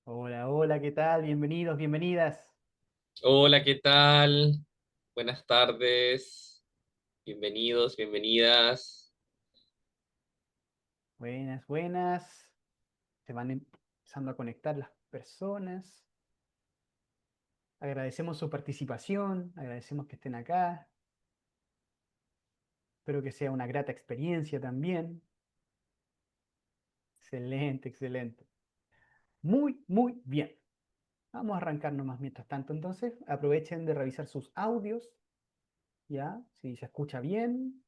Hola, hola, ¿qué tal? Bienvenidos, bienvenidas. Hola, ¿qué tal? Buenas tardes, bienvenidos, bienvenidas. Buenas, buenas. Se van empezando a conectar las personas. Agradecemos su participación, agradecemos que estén acá. Espero que sea una grata experiencia también. Excelente, excelente. Muy, muy bien. Vamos a arrancar nomás mientras tanto. Entonces, aprovechen de revisar sus audios, ¿ya? Si se escucha bien.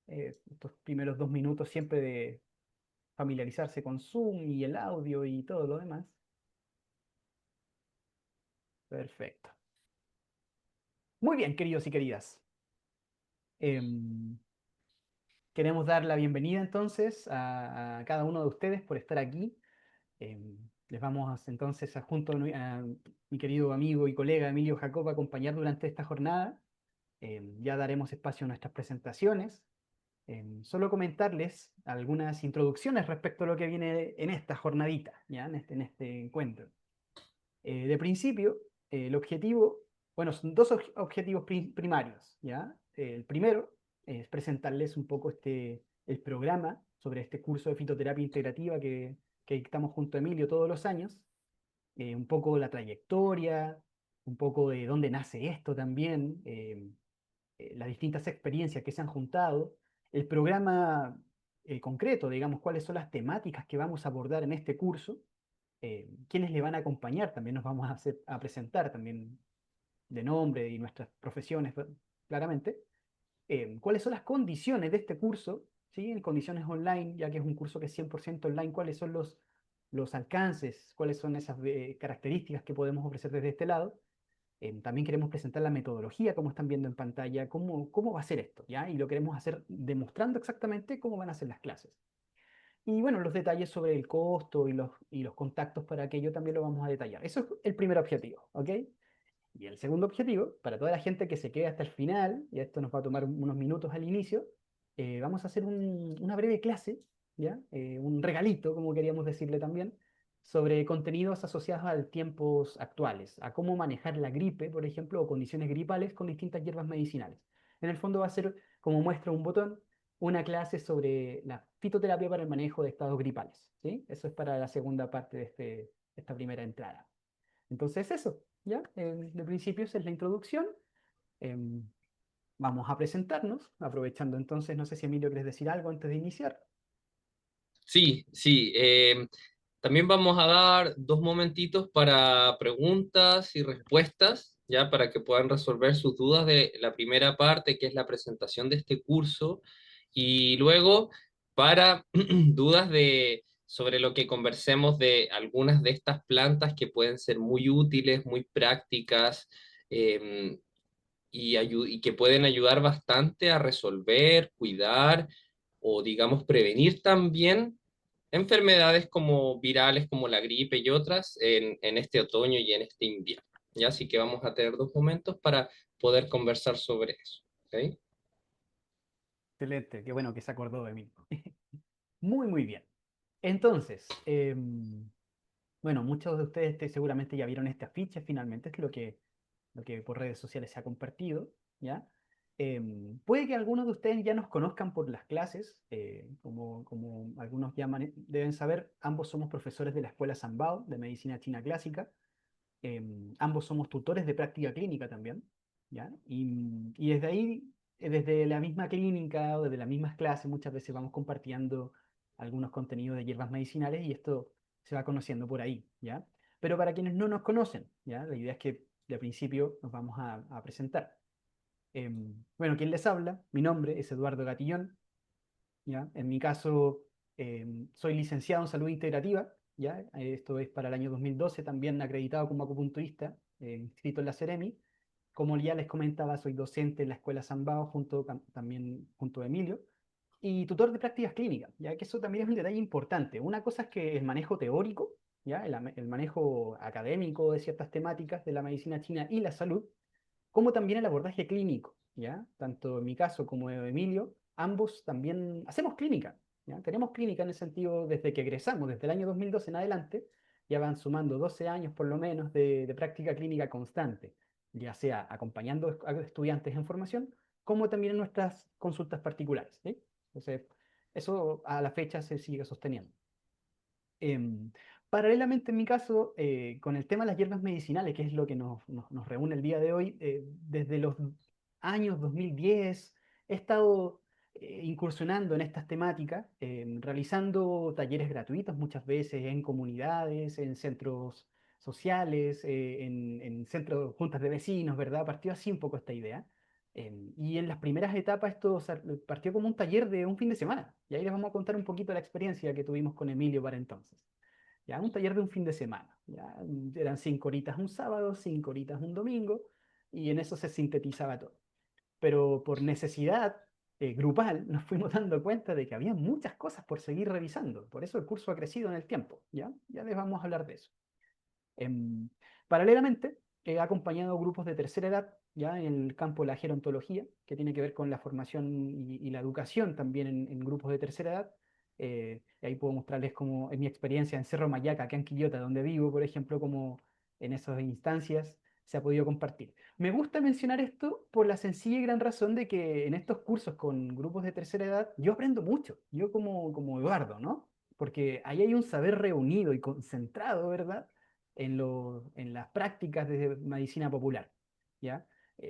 Estos primeros 2 minutos siempre de familiarizarse con Zoom y el audio y todo lo demás. Perfecto. Muy bien, queridos y queridas. Em, Queremos dar la bienvenida entonces a cada uno de ustedes por estar aquí. Les vamos entonces junto a mi querido amigo y colega Emilio Jacob a acompañar durante esta jornada. Ya daremos espacio a nuestras presentaciones. Solo comentarles algunas introducciones respecto a lo que viene en esta jornadita, ¿ya? En este encuentro. De principio, el objetivo, bueno, son dos objetivos primarios, ¿ya? El primero es presentarles un poco el programa sobre este curso de fitoterapia integrativa que dictamos junto a Emilio todos los años, un poco la trayectoria, un poco de dónde nace esto también, las distintas experiencias que se han juntado, el programa concreto, digamos, cuáles son las temáticas que vamos a abordar en este curso, quiénes le van a acompañar, también nos vamos a presentar también de nombre y nuestras profesiones claramente, cuáles son las condiciones de este curso, ¿sí? En condiciones online, ya que es un curso que es 100% online, cuáles son los alcances, cuáles son esas características que podemos ofrecer desde este lado. También queremos presentar la metodología, como están viendo en pantalla, cómo va a ser esto, ¿ya? Y lo queremos hacer demostrando exactamente cómo van a ser las clases. Y bueno, los detalles sobre el costo y los contactos para aquello también lo vamos a detallar. Eso es el primer objetivo, ¿ok? Y el segundo objetivo, para toda la gente que se quede hasta el final, y esto nos va a tomar unos minutos al inicio, vamos a hacer una breve clase, ¿ya? Un regalito, como queríamos decirle también, sobre contenidos asociados a tiempos actuales, a cómo manejar la gripe, por ejemplo, o condiciones gripales con distintas hierbas medicinales. En el fondo va a ser, como muestra un botón, una clase sobre la fitoterapia para el manejo de estados gripales, ¿sí? Eso es para la segunda parte de esta primera entrada. Entonces eso, ¿ya? De principio esa es la introducción. Em, Vamos a presentarnos, aprovechando entonces, no sé si Emilio quieres decir algo antes de iniciar. Sí, sí. También vamos a dar 2 momentitos para preguntas y respuestas, ya para que puedan resolver sus dudas de la primera parte, que es la presentación de este curso, y luego para dudas sobre lo que conversemos de algunas de estas plantas que pueden ser muy útiles, muy prácticas. em, y que pueden ayudar bastante a resolver, cuidar o, digamos, prevenir también enfermedades como virales, como la gripe y otras en este otoño y en este invierno. ¿Ya? Así que vamos a tener 2 momentos para poder conversar sobre eso. ¿Ok? Excelente, qué bueno que se acordó de mí. Muy, muy bien. Entonces, bueno, muchos de ustedes seguramente ya vieron este afiche, finalmente es lo que por redes sociales se ha compartido, ¿ya? Puede que algunos de ustedes ya nos conozcan por las clases, como algunos ya deben saber, ambos somos profesores de la Escuela Sambao de Medicina China Clásica. Ambos somos tutores de práctica clínica también, ¿ya? Y desde ahí, desde la misma clínica o desde las mismas clases, muchas veces vamos compartiendo algunos contenidos de hierbas medicinales y esto se va conociendo por ahí, ¿ya? Pero para quienes no nos conocen, ¿ya? La idea es que de principio nos vamos a presentar. Bueno, ¿quién les habla? Mi nombre es Eduardo Gatillón, ¿ya? En mi caso, soy licenciado en salud integrativa, ¿ya? Esto es para el año 2012, también acreditado como acupunturista, inscrito en la Ceremi. Como ya les comentaba, soy docente en la Escuela Sambao, también junto a Emilio, y tutor de prácticas clínicas, ya que eso también es un detalle importante. Una cosa es que el manejo teórico, ¿ya? El manejo académico de ciertas temáticas de la medicina china y la salud, como también el abordaje clínico, ¿ya? Tanto en mi caso como en Emilio, ambos también hacemos clínica, ¿ya? Tenemos clínica en el sentido desde que egresamos, desde el año 2012 en adelante, ya van sumando 12 años por lo menos de práctica clínica constante, ya sea acompañando a estudiantes en formación, como también en nuestras consultas particulares, ¿sí? Entonces, eso a la fecha se sigue sosteniendo. Em, Paralelamente, en mi caso, con el tema de las hierbas medicinales, que es lo que nos reúne el día de hoy, desde los años 2010 he estado incursionando en estas temáticas, realizando talleres gratuitos muchas veces en comunidades, en centros sociales, en centros, juntas de vecinos, ¿verdad? Partió así un poco esta idea. Y en las primeras etapas esto partió como un taller de un fin de semana. Y ahí les vamos a contar un poquito la experiencia que tuvimos con Emilio para entonces. Ya, un taller de un fin de semana. Ya, eran 5 horitas un sábado, 5 horitas un domingo, y en eso se sintetizaba todo. Pero por necesidad grupal nos fuimos dando cuenta de que había muchas cosas por seguir revisando. Por eso el curso ha crecido en el tiempo. Ya, ya les vamos a hablar de eso. Em, Paralelamente, he acompañado grupos de tercera edad ya en el campo de la gerontología, que tiene que ver con la formación y la educación también en grupos de tercera edad. Y ahí puedo mostrarles como en mi experiencia en Cerro Mayaca, acá en Quillota, donde vivo, por ejemplo, como en esas instancias se ha podido compartir. Me gusta mencionar esto por la sencilla y gran razón de que en estos cursos con grupos de tercera edad yo aprendo mucho, yo como Eduardo, ¿no? Porque ahí hay un saber reunido y concentrado, ¿verdad? En las prácticas de medicina popular, ¿ya?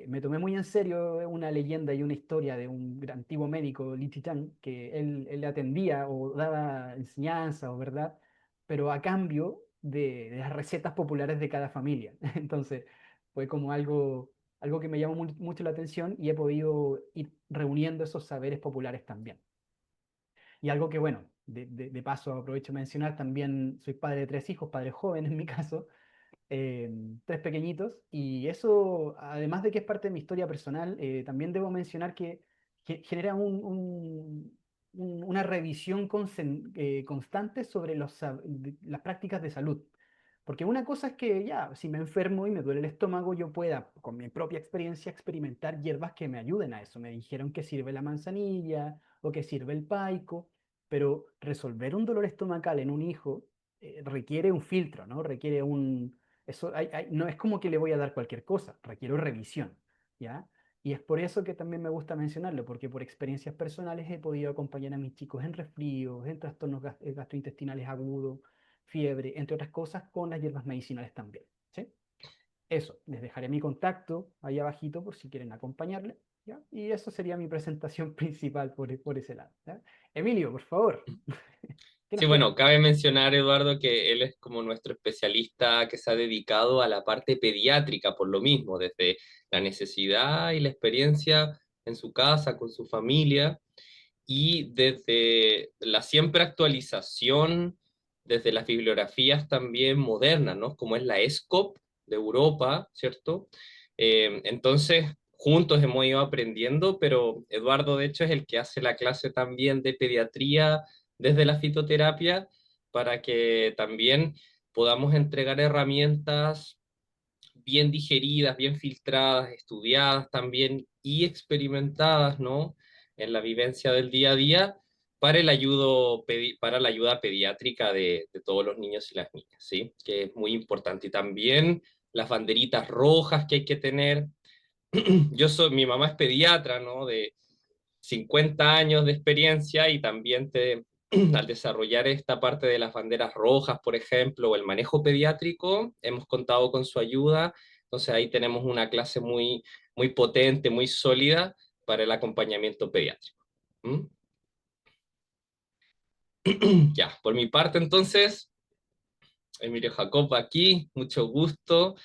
Me tomé muy en serio una leyenda y una historia de un antiguo médico, Li Chichang, que él atendía o daba enseñanza, o verdad, pero a cambio de las recetas populares de cada familia. Entonces, fue como algo que me llamó mucho la atención y he podido ir reuniendo esos saberes populares también. Y algo que, bueno, de paso aprovecho de mencionar, también soy padre de 3 hijos, padre joven en mi caso, eh, 3 pequeñitos, y eso, además de que es parte de mi historia personal, también debo mencionar que genera una revisión constante sobre las prácticas de salud. Porque una cosa es que ya, si me enfermo y me duele el estómago, yo pueda, con mi propia experiencia, experimentar hierbas que me ayuden a eso. Me dijeron que sirve la manzanilla o que sirve el paico, pero resolver un dolor estomacal en un hijo requiere un filtro, ¿no? Requiere eso no es como que le voy a dar cualquier cosa, requiere revisión, ¿ya? Y es por eso que también me gusta mencionarlo, porque por experiencias personales he podido acompañar a mis chicos en resfríos, en trastornos gastrointestinales agudos, fiebre, entre otras cosas, con las hierbas medicinales también, ¿sí? Eso, les dejaré mi contacto ahí abajito por si quieren acompañarle, ¿ya? Y eso sería mi presentación principal por ese lado, ¿ya? Emilio, por favor, ¿qué nos Sí, cuenta? bueno, cabe mencionar, Eduardo, que él es como nuestro especialista que se ha dedicado a la parte pediátrica por lo mismo, desde la necesidad y la experiencia en su casa, con su familia, y desde la siempre actualización, desde las bibliografías también modernas, ¿no? Como es la ESCOP de Europa, ¿cierto? Entonces, juntos hemos ido aprendiendo, pero Eduardo, de hecho, es el que hace la clase también de pediatría desde la fitoterapia para que también podamos entregar herramientas bien digeridas, bien filtradas, estudiadas también y experimentadas, ¿no? En la vivencia del día a día para para la ayuda pediátrica de todos los niños y las niñas, ¿sí? Que es muy importante. Y también las banderitas rojas que hay que tener. Mi mamá es pediatra, ¿no? De 50 años de experiencia y también al desarrollar esta parte de las banderas rojas, por ejemplo, o el manejo pediátrico, hemos contado con su ayuda. Entonces ahí tenemos una clase muy potente, muy sólida para el acompañamiento pediátrico. ¿Mm? Ya, por mi parte entonces, Emilio Jacob aquí, mucho gusto.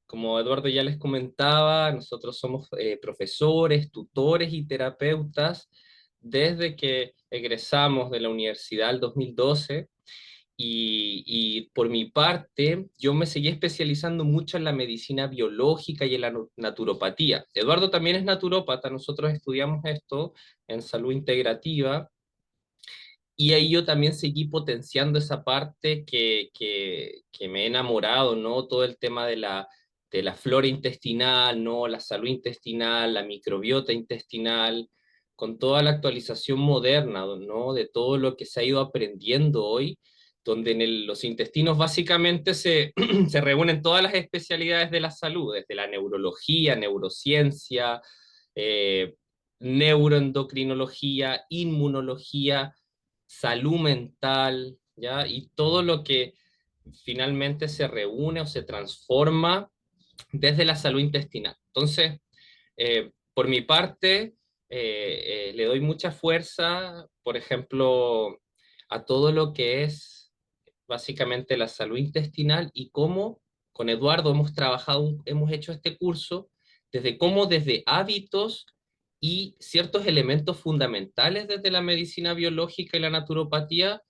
Como Eduardo ya les comentaba, nosotros somos profesores, tutores y terapeutas desde que egresamos de la universidad el 2012 y por mi parte yo me seguí especializando mucho en la medicina biológica y en la naturopatía. Eduardo también es naturópata, nosotros estudiamos esto en salud integrativa y ahí yo también seguí potenciando esa parte que me he enamorado, ¿no? Todo el tema de la flora intestinal, ¿no? La salud intestinal, la microbiota intestinal, con toda la actualización moderna, ¿no? De todo lo que se ha ido aprendiendo hoy, donde los intestinos básicamente se reúnen todas las especialidades de la salud, desde la neurología, neurociencia, eh, neuroendocrinología, inmunología, salud mental, ¿ya? Y todo lo que finalmente se reúne o se transforma desde la salud intestinal. Entonces, por mi parte, le doy mucha fuerza, por ejemplo, a todo lo que es básicamente la salud intestinal y cómo con Eduardo hemos trabajado, hemos hecho este curso desde cómo desde hábitos y ciertos elementos fundamentales desde la medicina biológica y la naturopatía,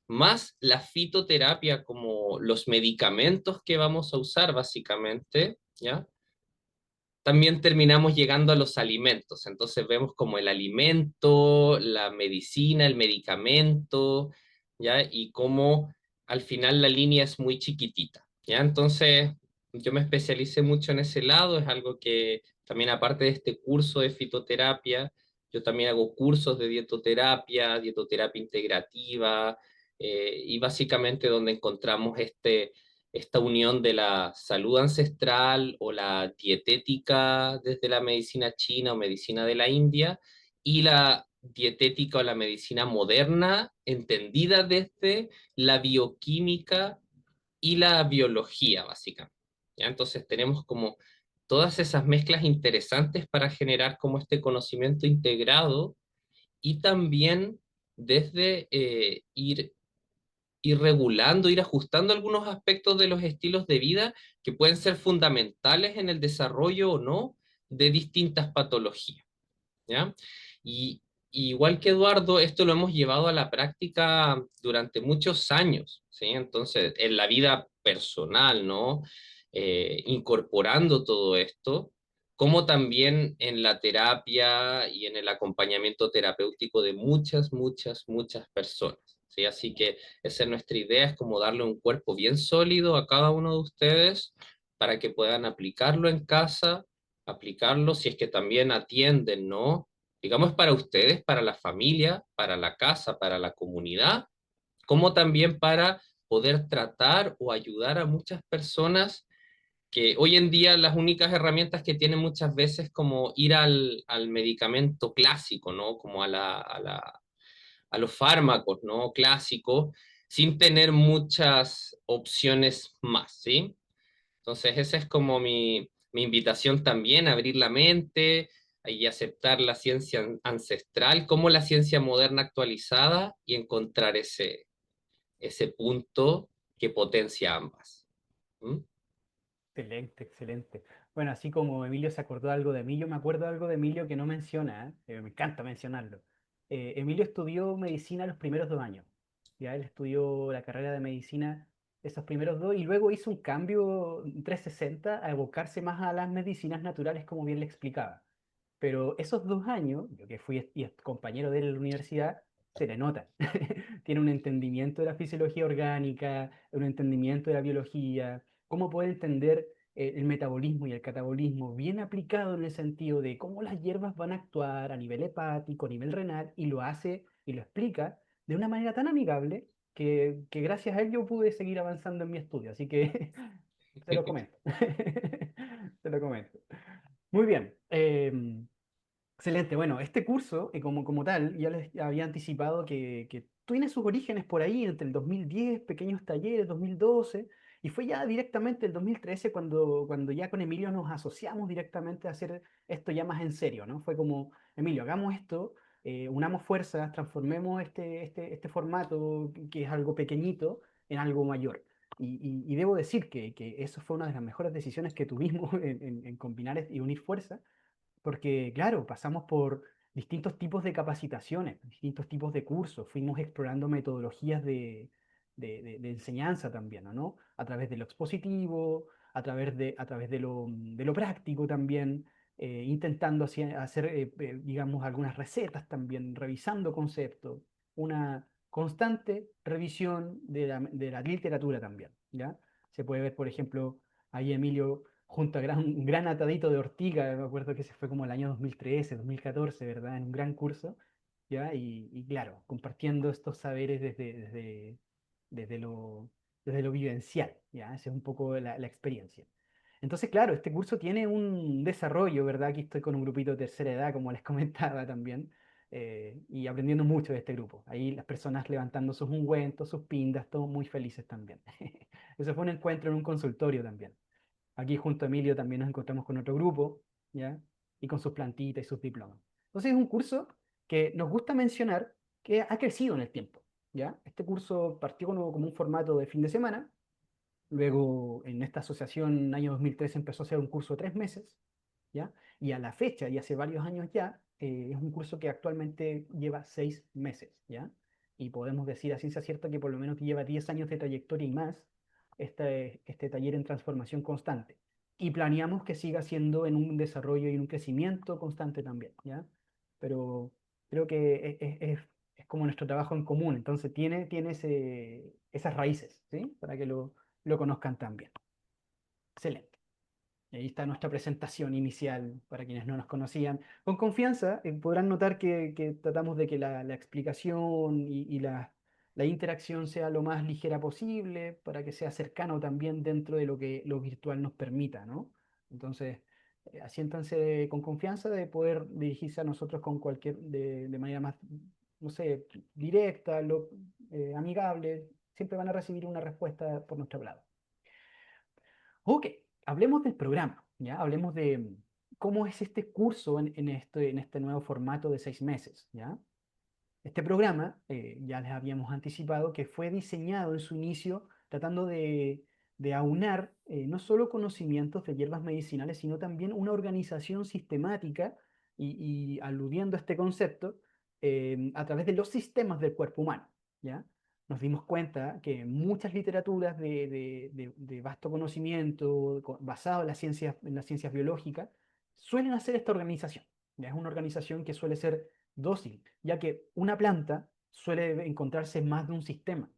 más la fitoterapia como los medicamentos que vamos a usar básicamente, ¿ya? También terminamos llegando a los alimentos. Entonces vemos como el alimento, la medicina, el medicamento, ¿ya? Y cómo al final la línea es muy chiquitita, ¿ya? Entonces yo me especialicé mucho en ese lado, es algo que también aparte de este curso de fitoterapia, yo también hago cursos de dietoterapia, dietoterapia integrativa, y básicamente donde encontramos esta unión de la salud ancestral o la dietética desde la medicina china o medicina de la India y la dietética o la medicina moderna entendida desde la bioquímica y la biología, básicamente. ¿Ya? Entonces tenemos como todas esas mezclas interesantes para generar como este conocimiento integrado y también desde ir regulando, ir ajustando algunos aspectos de los estilos de vida que pueden ser fundamentales en el desarrollo o no de distintas patologías, ¿ya? Y igual que Eduardo, esto lo hemos llevado a la práctica durante muchos años, ¿sí? Entonces, en la vida personal, ¿no? Incorporando todo esto, como también en la terapia y en el acompañamiento terapéutico de muchas, muchas, muchas personas, ¿sí? Así que esa es nuestra idea, es como darle un cuerpo bien sólido a cada uno de ustedes para que puedan aplicarlo en casa, aplicarlo si es que también atienden, ¿no? Digamos para ustedes, para la familia, para la casa, para la comunidad, como también para poder tratar o ayudar a muchas personas que hoy en día las únicas herramientas que tienen muchas veces como ir al medicamento clásico, ¿no? Como a los fármacos, ¿no? Clásicos, sin tener muchas opciones más, ¿sí? Entonces, esa es como mi invitación también, abrir la mente y aceptar la ciencia ancestral como la ciencia moderna actualizada y encontrar ese punto que potencia ambas. ¿Mm? Excelente, excelente. Bueno, así como Emilio se acordó algo de mí, yo me acuerdo algo de Emilio que no menciona, ¿eh? Me encanta mencionarlo. Emilio estudió medicina los primeros 2 años. Ya él estudió la carrera de medicina esos primeros dos y luego hizo un cambio 360 a evocarse más a las medicinas naturales, como bien le explicaba. Pero esos 2 años, yo que fui compañero de él en la universidad, se le nota. Tiene un entendimiento de la fisiología orgánica, un entendimiento de la biología, cómo puede entender el metabolismo y el catabolismo bien aplicado en el sentido de cómo las hierbas van a actuar a nivel hepático, a nivel renal, y lo hace y lo explica de una manera tan amigable que gracias a él yo pude seguir avanzando en mi estudio. Así que se lo comento. Se lo comento. Muy bien. Excelente. Bueno, este curso, como tal, ya les había anticipado que tiene sus orígenes por ahí, entre el 2010, pequeños talleres, 2012, y fue ya directamente el 2013 cuando ya con Emilio nos asociamos directamente a hacer esto ya más en serio, ¿no? Fue como, Emilio, hagamos esto, unamos fuerzas, transformemos este formato, que es algo pequeñito, en algo mayor. Y debo decir que eso fue una de las mejores decisiones que tuvimos en combinar y unir fuerzas porque, claro, pasamos por distintos tipos de capacitaciones, distintos tipos de cursos, fuimos explorando metodologías de enseñanza también, ¿no? A través de lo expositivo, a través de lo práctico también, intentando hacer, digamos, algunas recetas también, revisando conceptos, una constante revisión de la literatura también, ¿ya? Se puede ver, por ejemplo, ahí Emilio junto a un gran atadito de ortiga, me acuerdo que se fue como el año 2013, 2014, ¿verdad? En un gran curso, ¿ya? Y claro, compartiendo estos saberes desde desde desde lo vivencial, ¿ya? Esa es un poco la experiencia. Entonces, claro, este curso tiene un desarrollo, ¿verdad? Aquí estoy con un grupito de tercera edad, como les comentaba también, y aprendiendo mucho de este grupo. Ahí las personas levantando sus ungüentos, sus pindas, todos muy felices también. Eso fue un encuentro en un consultorio también. Aquí junto a Emilio también nos encontramos con otro grupo, ¿ya? Y con sus plantitas y sus diplomas. Entonces es un curso que nos gusta mencionar que ha crecido en el tiempo, ¿ya? Este curso partió como un formato de fin de semana. Luego, en esta asociación, en el año 2013, empezó a ser un curso de 3 meses, ¿ya? Y a la fecha, y hace varios años ya, es un curso que actualmente lleva 6 meses, ¿ya? Y podemos decir a ciencia cierta que por lo menos lleva 10 años de trayectoria y más este taller en transformación constante. Y planeamos que siga siendo en un desarrollo y en un crecimiento constante también, ¿ya? Pero creo que es como nuestro trabajo en común, entonces tiene esas raíces, ¿sí? Para que lo conozcan también. Excelente. Y ahí está nuestra presentación inicial para quienes no nos conocían. Con confianza podrán notar que tratamos de que la explicación y la interacción sea lo más ligera posible para que sea cercano también dentro de lo que lo virtual nos permita, ¿no? Entonces, asiéntanse con confianza de poder dirigirse a nosotros con de manera más, no sé, directa, amigable. Siempre van a recibir una respuesta por nuestro lado. Ok, hablemos del programa, ¿ya? Hablemos de cómo es este curso en este nuevo formato de 6 meses, ¿ya? Este programa, ya les habíamos anticipado que fue diseñado en su inicio tratando de aunar no solo conocimientos de hierbas medicinales, sino también una organización sistemática y aludiendo a este concepto a través de los sistemas del cuerpo humano, ¿ya? Nos dimos cuenta que muchas literaturas de vasto conocimiento basado en en las ciencias biológicas suelen hacer esta organización. ¿Ya? Es una organización que suele ser dócil, ya que una planta suele encontrarse en más de un sistema.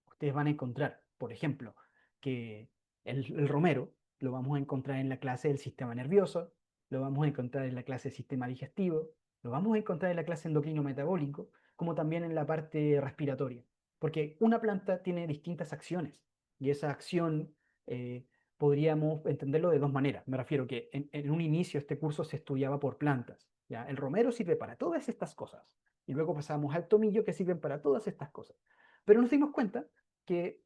Ustedes van a encontrar, por ejemplo, que el romero lo vamos a encontrar en la clase del sistema nervioso, lo vamos a encontrar en la clase del sistema digestivo, lo vamos a encontrar en la clase endocrino metabólico, como también en la parte respiratoria. Porque una planta tiene distintas acciones y esa acción eh, podríamos entenderlo de dos maneras. Me refiero que en un inicio este curso se estudiaba por plantas. ¿Ya? El romero sirve para todas estas cosas. Y luego pasamos al tomillo que sirven para todas estas cosas. Pero nos dimos cuenta que,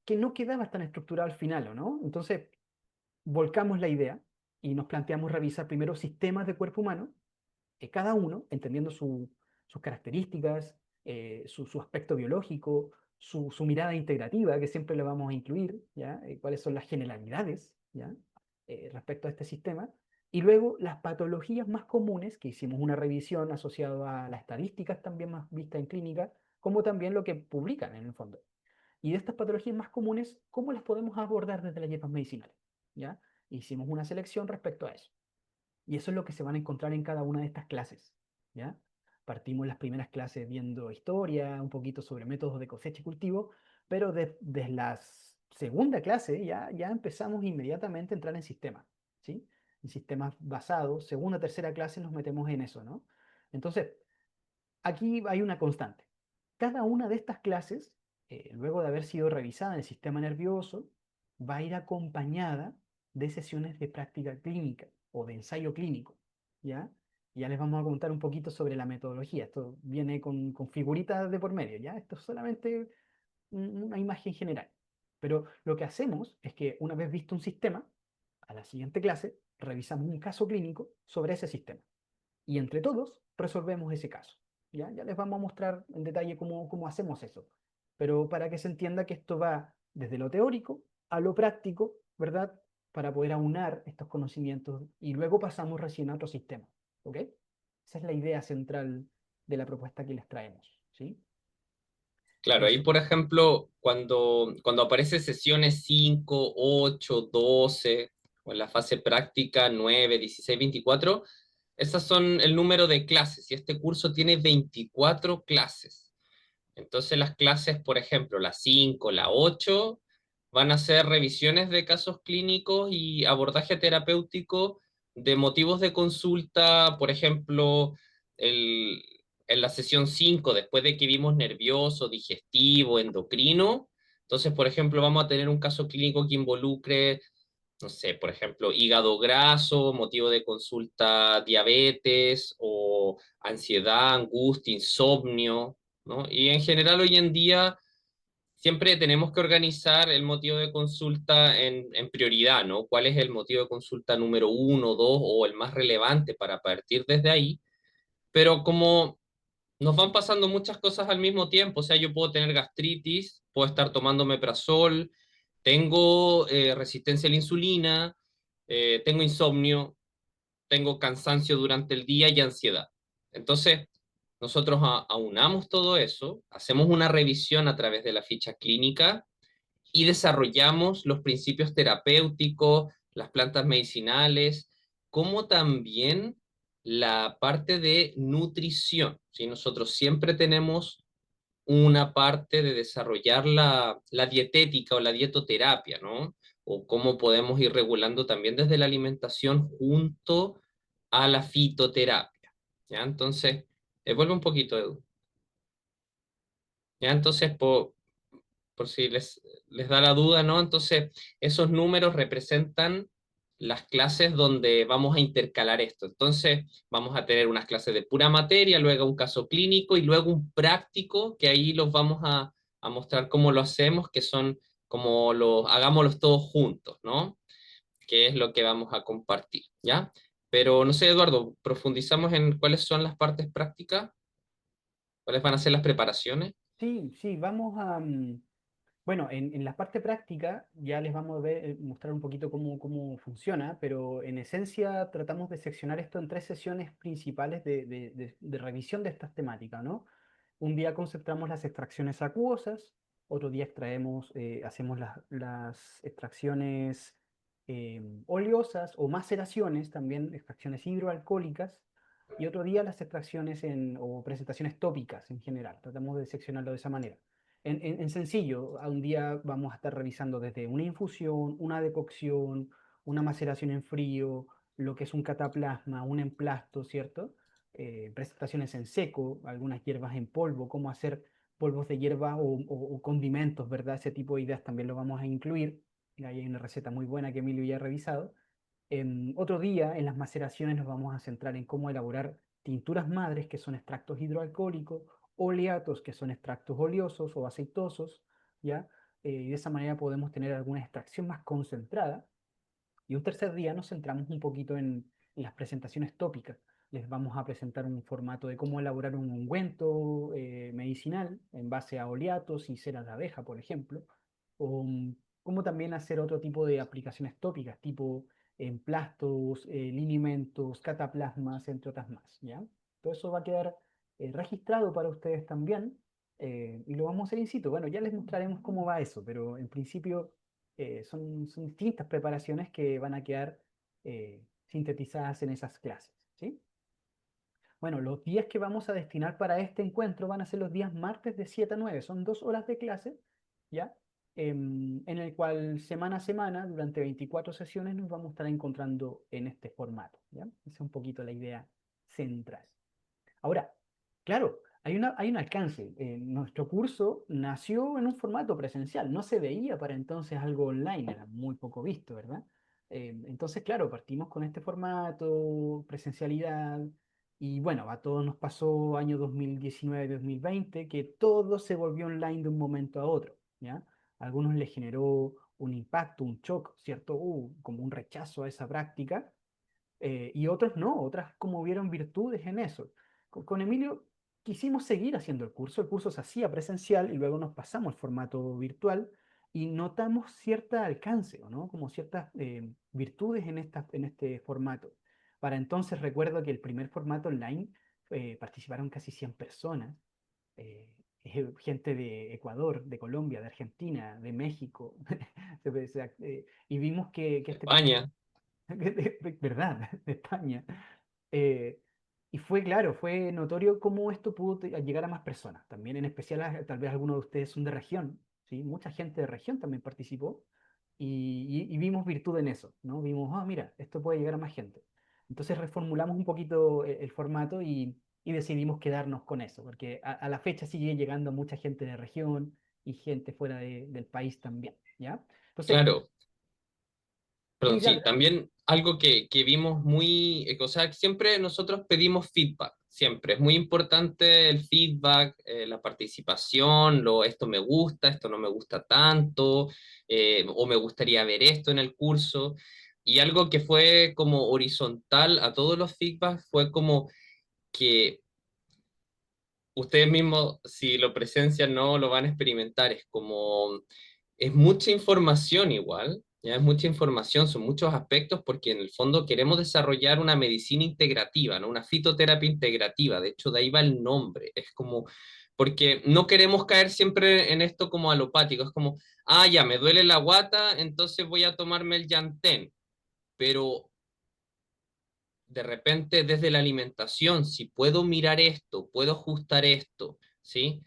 que no quedaba tan estructurado al final, ¿o no? Entonces volcamos la idea y nos planteamos revisar primero sistemas de cuerpo humano, cada uno entendiendo sus características, su aspecto biológico, su mirada integrativa, que siempre le vamos a incluir, ¿ya? Cuáles son las generalidades, ¿ya? Respecto a este sistema. Y luego las patologías más comunes, que hicimos una revisión asociada a las estadísticas también más vistas en clínica, como también lo que publican en el fondo. Y de estas patologías más comunes, ¿cómo las podemos abordar desde las hierbas medicinales? ¿Ya? Hicimos una selección respecto a eso. Y eso es lo que se van a encontrar en cada una de estas clases, ¿ya? Partimos las primeras clases viendo historia, un poquito sobre métodos de cosecha y cultivo, pero desde la segunda clase ya empezamos inmediatamente a entrar en sistemas, ¿sí? En sistemas basados, segunda, tercera clase nos metemos en eso, ¿no? Entonces, aquí hay una constante. Cada una de estas clases, luego de haber sido revisada en el sistema nervioso, va a ir acompañada de sesiones de práctica clínica o de ensayo clínico, ¿ya? Y ya les vamos a contar un poquito sobre la metodología. Esto viene con figuritas de por medio, ¿ya? Esto es solamente una imagen general. Pero lo que hacemos es que una vez visto un sistema, a la siguiente clase revisamos un caso clínico sobre ese sistema y entre todos resolvemos ese caso. Ya les vamos a mostrar en detalle cómo hacemos eso. Pero para que se entienda que esto va desde lo teórico a lo práctico, ¿verdad? Para poder aunar estos conocimientos y luego pasamos recién a otro sistema. ¿Ok? Esa es la idea central de la propuesta que les traemos. ¿Sí? Claro, ahí Eso. por ejemplo, cuando aparece sesiones 5, 8, 12, o en la fase práctica 9, 16, 24, esas son el número de clases y este curso tiene 24 clases. Entonces las clases, por ejemplo, la 5, la 8, van a ser revisiones de casos clínicos y abordaje terapéutico de motivos de consulta, por ejemplo, en la sesión 5, después de que vimos nervioso, digestivo, endocrino, Entonces, por ejemplo, vamos a tener un caso clínico que involucre, no sé, por ejemplo, hígado graso, motivo de consulta diabetes o ansiedad, angustia, insomnio, ¿no? Y en general hoy en día siempre tenemos que organizar el motivo de consulta en prioridad, ¿no? ¿Cuál es el motivo de consulta número uno, dos o el más relevante para partir desde ahí? Pero como nos van pasando muchas cosas al mismo tiempo, o sea, yo puedo tener gastritis, puedo estar tomando meprazol, tengo resistencia a la insulina, tengo insomnio, tengo cansancio durante el día y ansiedad. Entonces, nosotros aunamos todo eso, hacemos una revisión a través de la ficha clínica y desarrollamos los principios terapéuticos, las plantas medicinales, como también la parte de nutrición. ¿Sí? Nosotros siempre tenemos una parte de desarrollar la dietética o la dietoterapia, ¿no? O cómo podemos ir regulando también desde la alimentación junto a la fitoterapia. ¿Ya? Entonces, vuelve un poquito, Edu. ¿Ya? Entonces, por si les da la duda, ¿no? Entonces, esos números representan las clases donde vamos a intercalar esto. Entonces, vamos a tener unas clases de pura materia, luego un caso clínico y luego un práctico, que ahí los vamos a mostrar cómo lo hacemos, que son como los, hagámoslos todos juntos, ¿no? Que es lo que vamos a compartir, ¿ya? Pero no sé, Eduardo, profundizamos en cuáles son las partes prácticas, cuáles van a ser las preparaciones. Sí, sí, vamos a... bueno, en la parte práctica ya les vamos a mostrar un poquito cómo funciona, pero en esencia tratamos de seccionar esto en tres sesiones principales de revisión de estas temáticas, ¿no? Un día concentramos las extracciones acuosas, otro día hacemos las extracciones oleosas o maceraciones, también extracciones hidroalcohólicas, y otro día las extracciones o presentaciones tópicas en general. Tratamos de seccionarlo de esa manera. En sencillo, a un día vamos a estar revisando desde una infusión, una decocción, una maceración en frío, lo que es un cataplasma, un emplasto, ¿cierto? Presentaciones en seco, algunas hierbas en polvo, cómo hacer polvos de hierba o condimentos, ¿verdad? Ese tipo de ideas también lo vamos a incluir. Y ahí hay una receta muy buena que Emilio ya ha revisado. Otro día, en las maceraciones, nos vamos a centrar en cómo elaborar tinturas madres, que son extractos hidroalcohólicos, oleatos, que son extractos oleosos o aceitosos, ¿ya? Y de esa manera podemos tener alguna extracción más concentrada. Y un tercer día nos centramos un poquito en las presentaciones tópicas. Les vamos a presentar un formato de cómo elaborar un ungüento medicinal en base a oleatos y cera de abeja, por ejemplo, o cómo también hacer otro tipo de aplicaciones tópicas, tipo emplastos, linimentos, cataplasmas, entre otras más, ¿ya? Todo eso va a quedar registrado para ustedes también y lo vamos a hacer in situ. Bueno, ya les mostraremos cómo va eso, pero en principio son distintas preparaciones que van a quedar sintetizadas en esas clases, ¿sí? Bueno, los días que vamos a destinar para este encuentro van a ser los días martes de 7 a 9. Son 2 horas de clase, ¿ya? En el cual semana a semana, durante 24 sesiones, nos vamos a estar encontrando en este formato, ¿ya? Esa es un poquito la idea central. Ahora, claro, hay un alcance. Nuestro curso nació en un formato presencial, no se veía para entonces algo online, era muy poco visto, ¿verdad? Entonces, claro, partimos con este formato, presencialidad, y bueno, a todos nos pasó año 2019-2020 que todo se volvió online de un momento a otro, ¿ya? A algunos les generó un impacto, un shock, ¿cierto? Como un rechazo a esa práctica y otros no, otras como vieron virtudes en eso. Con Emilio quisimos seguir haciendo el curso se hacía presencial y luego nos pasamos al formato virtual y notamos cierto alcance, ¿o ¿no? Como ciertas virtudes en este formato. Para entonces recuerdo que el primer formato online participaron casi 100 personas, eh, gente de Ecuador, de Colombia, de Argentina, de México, y vimos que este primer España. ¿verdad? De España. Eh, y fue claro, fue notorio cómo esto pudo llegar a más personas. También en especial, tal vez algunos de ustedes son de región, ¿sí? Mucha gente de región también participó y vimos virtud en eso, ¿no? Vimos, ah, mira, esto puede llegar a más gente. Entonces reformulamos un poquito el formato y decidimos quedarnos con eso, porque a la fecha sigue llegando mucha gente de región y gente fuera del país también, ¿ya? Entonces, Claro. Perdón, sí, sí, dale, dale. también algo que vimos muy, o sea, siempre nosotros pedimos feedback, siempre. Es muy importante el feedback, la participación, esto me gusta, esto no me gusta tanto, o me gustaría ver esto en el curso. Y algo que fue como horizontal a todos los feedbacks fue como que ustedes mismos, si lo presencian, no lo van a experimentar. Es como, es mucha información igual, ya es mucha información, son muchos aspectos porque en el fondo queremos desarrollar una medicina integrativa, ¿no? Una fitoterapia integrativa. De hecho, de ahí va el nombre. Es como, porque no queremos caer siempre en esto como alopático. Es como, ah, ya, me duele la guata, entonces voy a tomarme el Yantén. Pero de repente desde la alimentación, si puedo mirar esto, puedo ajustar esto, ¿sí?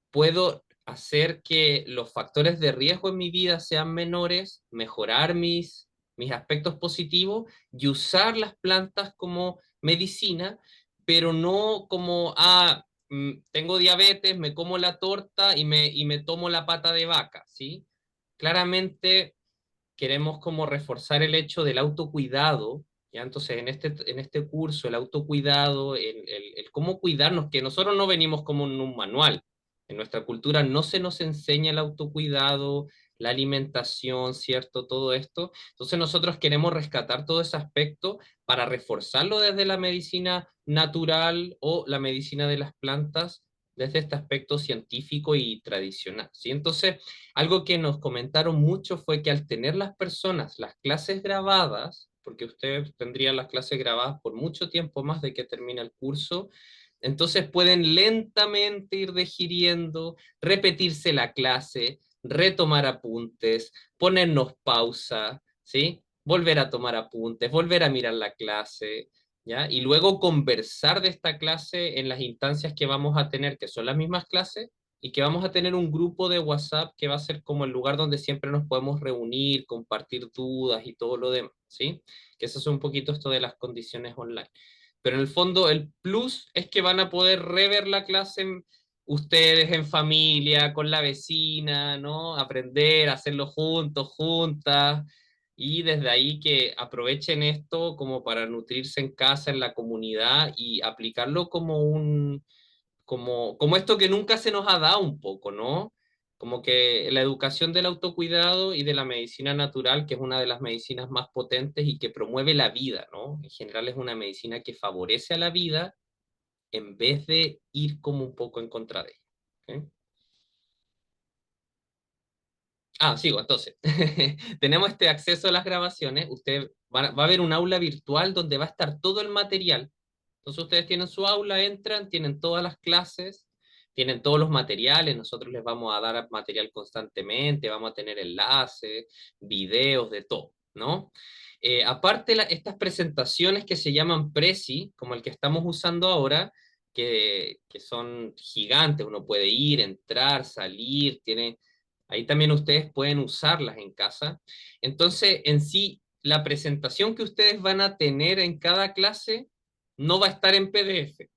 Puedo hacer que los factores de riesgo en mi vida sean menores, mejorar mis aspectos positivos y usar las plantas como medicina, pero no como, tengo diabetes, me como la torta y me tomo la pata de vaca, ¿sí? Claramente queremos como reforzar el hecho del autocuidado, ¿ya? Entonces, en este curso, el autocuidado, el cómo cuidarnos, que nosotros no venimos como en un manual. En nuestra cultura no se nos enseña el autocuidado, la alimentación, ¿cierto? Todo esto. Entonces, nosotros queremos rescatar todo ese aspecto para reforzarlo desde la medicina natural o la medicina de las plantas, desde este aspecto científico y tradicional, ¿sí? Entonces, algo que nos comentaron mucho fue que al tener las personas las clases grabadas, porque ustedes tendrían las clases grabadas por mucho tiempo más de que termine el curso, entonces pueden lentamente ir digiriendo, repetirse la clase, retomar apuntes, ponernos pausa, ¿sí? Volver a tomar apuntes, volver a mirar la clase, ¿ya? Y luego conversar de esta clase en las instancias que vamos a tener, que son las mismas clases, y que vamos a tener un grupo de WhatsApp que va a ser como el lugar donde siempre nos podemos reunir, compartir dudas y todo lo demás, ¿sí? Que eso es un poquito esto de las condiciones online. Pero en el fondo el plus es que van a poder rever la clase ustedes en familia, con la vecina, ¿no? Aprender, hacerlo juntos, juntas, y desde ahí que aprovechen esto como para nutrirse en casa, en la comunidad y aplicarlo como esto que nunca se nos ha dado un poco, ¿no? Como que la educación del autocuidado y de la medicina natural, que es una de las medicinas más potentes y que promueve la vida, ¿no? En general es una medicina que favorece a la vida en vez de ir como un poco en contra de ella. ¿Ok? Sigo, entonces. Tenemos este acceso a las grabaciones. Usted va a ver un aula virtual donde va a estar todo el material. Entonces ustedes tienen su aula, entran, tienen todas las clases, tienen todos los materiales. Nosotros les vamos a dar material constantemente, vamos a tener enlaces, videos, de todo, ¿no? Aparte, estas presentaciones que se llaman Prezi, como el que estamos usando ahora, que son gigantes, uno puede ir, entrar, salir, ahí también ustedes pueden usarlas en casa. Entonces, en sí, la presentación que ustedes van a tener en cada clase no va a estar en PDF,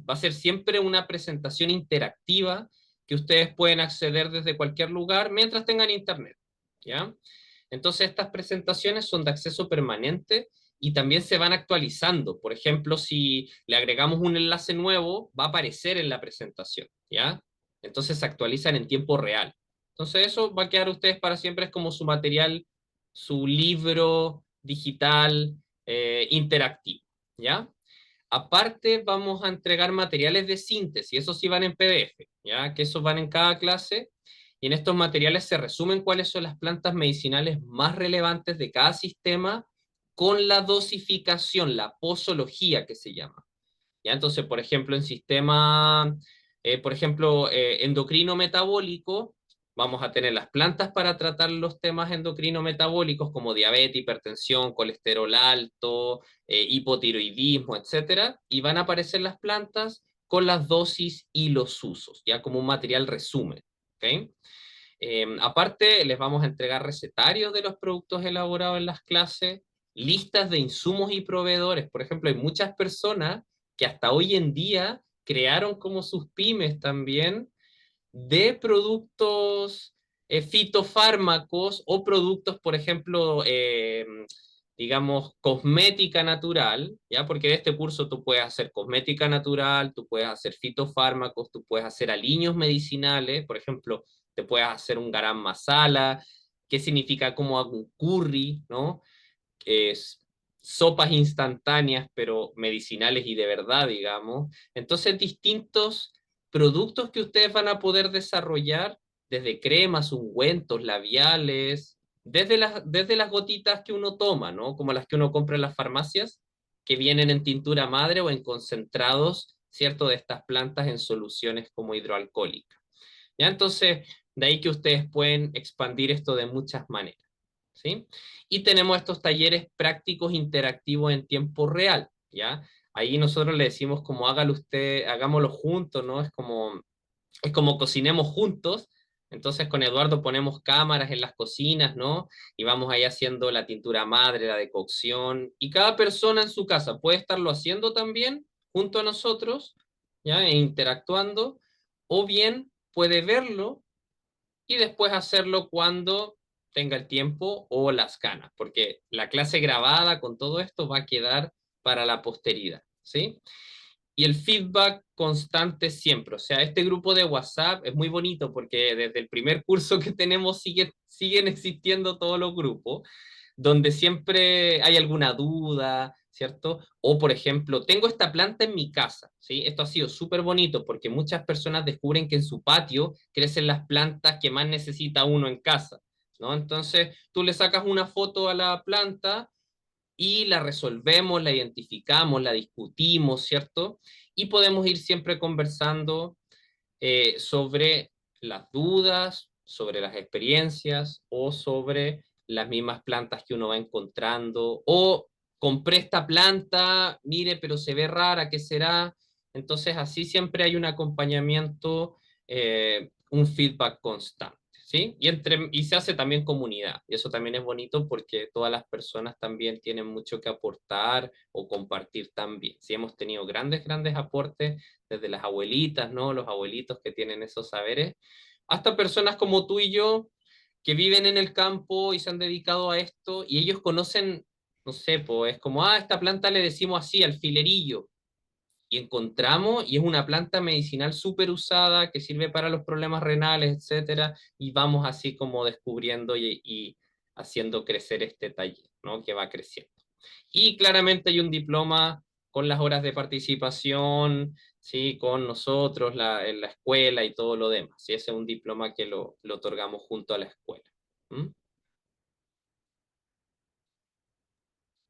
va a ser siempre una presentación interactiva que ustedes pueden acceder desde cualquier lugar mientras tengan internet, ¿ya? Entonces, estas presentaciones son de acceso permanente y también se van actualizando. Por ejemplo, si le agregamos un enlace nuevo, va a aparecer en la presentación, ¿ya? Entonces se actualizan en tiempo real. Entonces eso va a quedar ustedes para siempre, es como su material, su libro digital interactivo, ¿ya? Aparte, vamos a entregar materiales de síntesis, esos sí van en PDF, ¿ya? Que esos van en cada clase, y en estos materiales se resumen cuáles son las plantas medicinales más relevantes de cada sistema con la dosificación, la posología que se llama, ¿ya? Entonces, por ejemplo, en sistema, endocrino metabólico, vamos a tener las plantas para tratar los temas endocrino metabólicos como diabetes, hipertensión, colesterol alto, hipotiroidismo, etcétera, y van a aparecer las plantas con las dosis y los usos, ya como un material resumen, ¿ok? Aparte, les vamos a entregar recetarios de los productos elaborados en las clases, listas de insumos y proveedores. Por ejemplo, hay muchas personas que hasta hoy en día crearon como sus pymes también, de productos fitofármacos o productos, por ejemplo, digamos, cosmética natural, ¿ya? Porque de este curso tú puedes hacer cosmética natural, tú puedes hacer fitofármacos, tú puedes hacer aliños medicinales, por ejemplo, te puedes hacer un garam masala, que significa como hago un curry, ¿no? Es sopas instantáneas, pero medicinales y de verdad, digamos. Entonces, distintos productos que ustedes van a poder desarrollar, desde cremas, ungüentos, labiales, desde las gotitas que uno toma, ¿no? Como las que uno compra en las farmacias, que vienen en tintura madre o en concentrados, ¿cierto? De estas plantas en soluciones como hidroalcohólicas. ¿Ya? Entonces, de ahí que ustedes pueden expandir esto de muchas maneras. ¿Sí? Y tenemos estos talleres prácticos interactivos en tiempo real, ¿ya? Ahí nosotros le decimos como hágalo usted, hagámoslo juntos, ¿no? Es como cocinemos juntos. Entonces con Eduardo ponemos cámaras en las cocinas, ¿no? Y vamos ahí haciendo la tintura madre, la decocción. Y cada persona en su casa puede estarlo haciendo también junto a nosotros, ¿ya? E interactuando. O bien puede verlo y después hacerlo cuando tenga el tiempo o las ganas, porque la clase grabada con todo esto va a quedar para la posteridad, ¿sí? Y el feedback constante siempre, o sea, este grupo de WhatsApp es muy bonito porque desde el primer curso que tenemos siguen existiendo todos los grupos, donde siempre hay alguna duda, ¿cierto? O, por ejemplo, tengo esta planta en mi casa, ¿sí? Esto ha sido súper bonito porque muchas personas descubren que en su patio crecen las plantas que más necesita uno en casa, ¿no? Entonces, tú le sacas una foto a la planta y la resolvemos, la identificamos, la discutimos, ¿cierto? Y podemos ir siempre conversando sobre las dudas, sobre las experiencias o sobre las mismas plantas que uno va encontrando o compré esta planta, mire, pero se ve rara, ¿qué será? Entonces así siempre hay un acompañamiento, un feedback constante. ¿Sí? Y se hace también comunidad, y eso también es bonito porque todas las personas también tienen mucho que aportar o compartir también. Sí, hemos tenido grandes aportes desde las abuelitas, ¿no? Los abuelitos que tienen esos saberes, hasta personas como tú y yo que viven en el campo y se han dedicado a esto y ellos conocen, no sé, pues es como, esta planta le decimos así, alfilerillo, y encontramos, y es una planta medicinal súper usada que sirve para los problemas renales, etcétera, y vamos así como descubriendo y haciendo crecer este taller, ¿no? Que va creciendo. Y claramente hay un diploma con las horas de participación, ¿sí? Con nosotros, en la escuela y todo lo demás. ¿Sí? Ese es un diploma que lo otorgamos junto a la escuela. ¿Mm?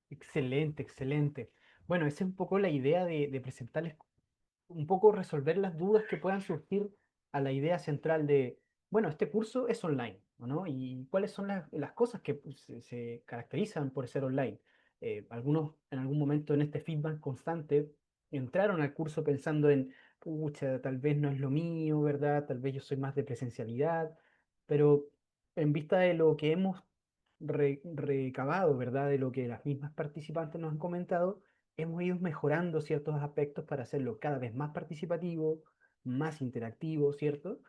Excelente, excelente. Bueno, esa es un poco la idea de presentarles, un poco resolver las dudas que puedan surgir a la idea central de, bueno, este curso es online, ¿o ¿no? ¿Y cuáles son las cosas que pues, se caracterizan por ser online? Algunos en algún momento en este feedback constante entraron al curso pensando en, pucha, tal vez no es lo mío, ¿verdad? Tal vez yo soy más de presencialidad, pero en vista de lo que hemos recabado, ¿verdad? De lo que las mismas participantes nos han comentado, hemos ido mejorando ciertos aspectos para hacerlo cada vez más participativo, más interactivo, ¿cierto?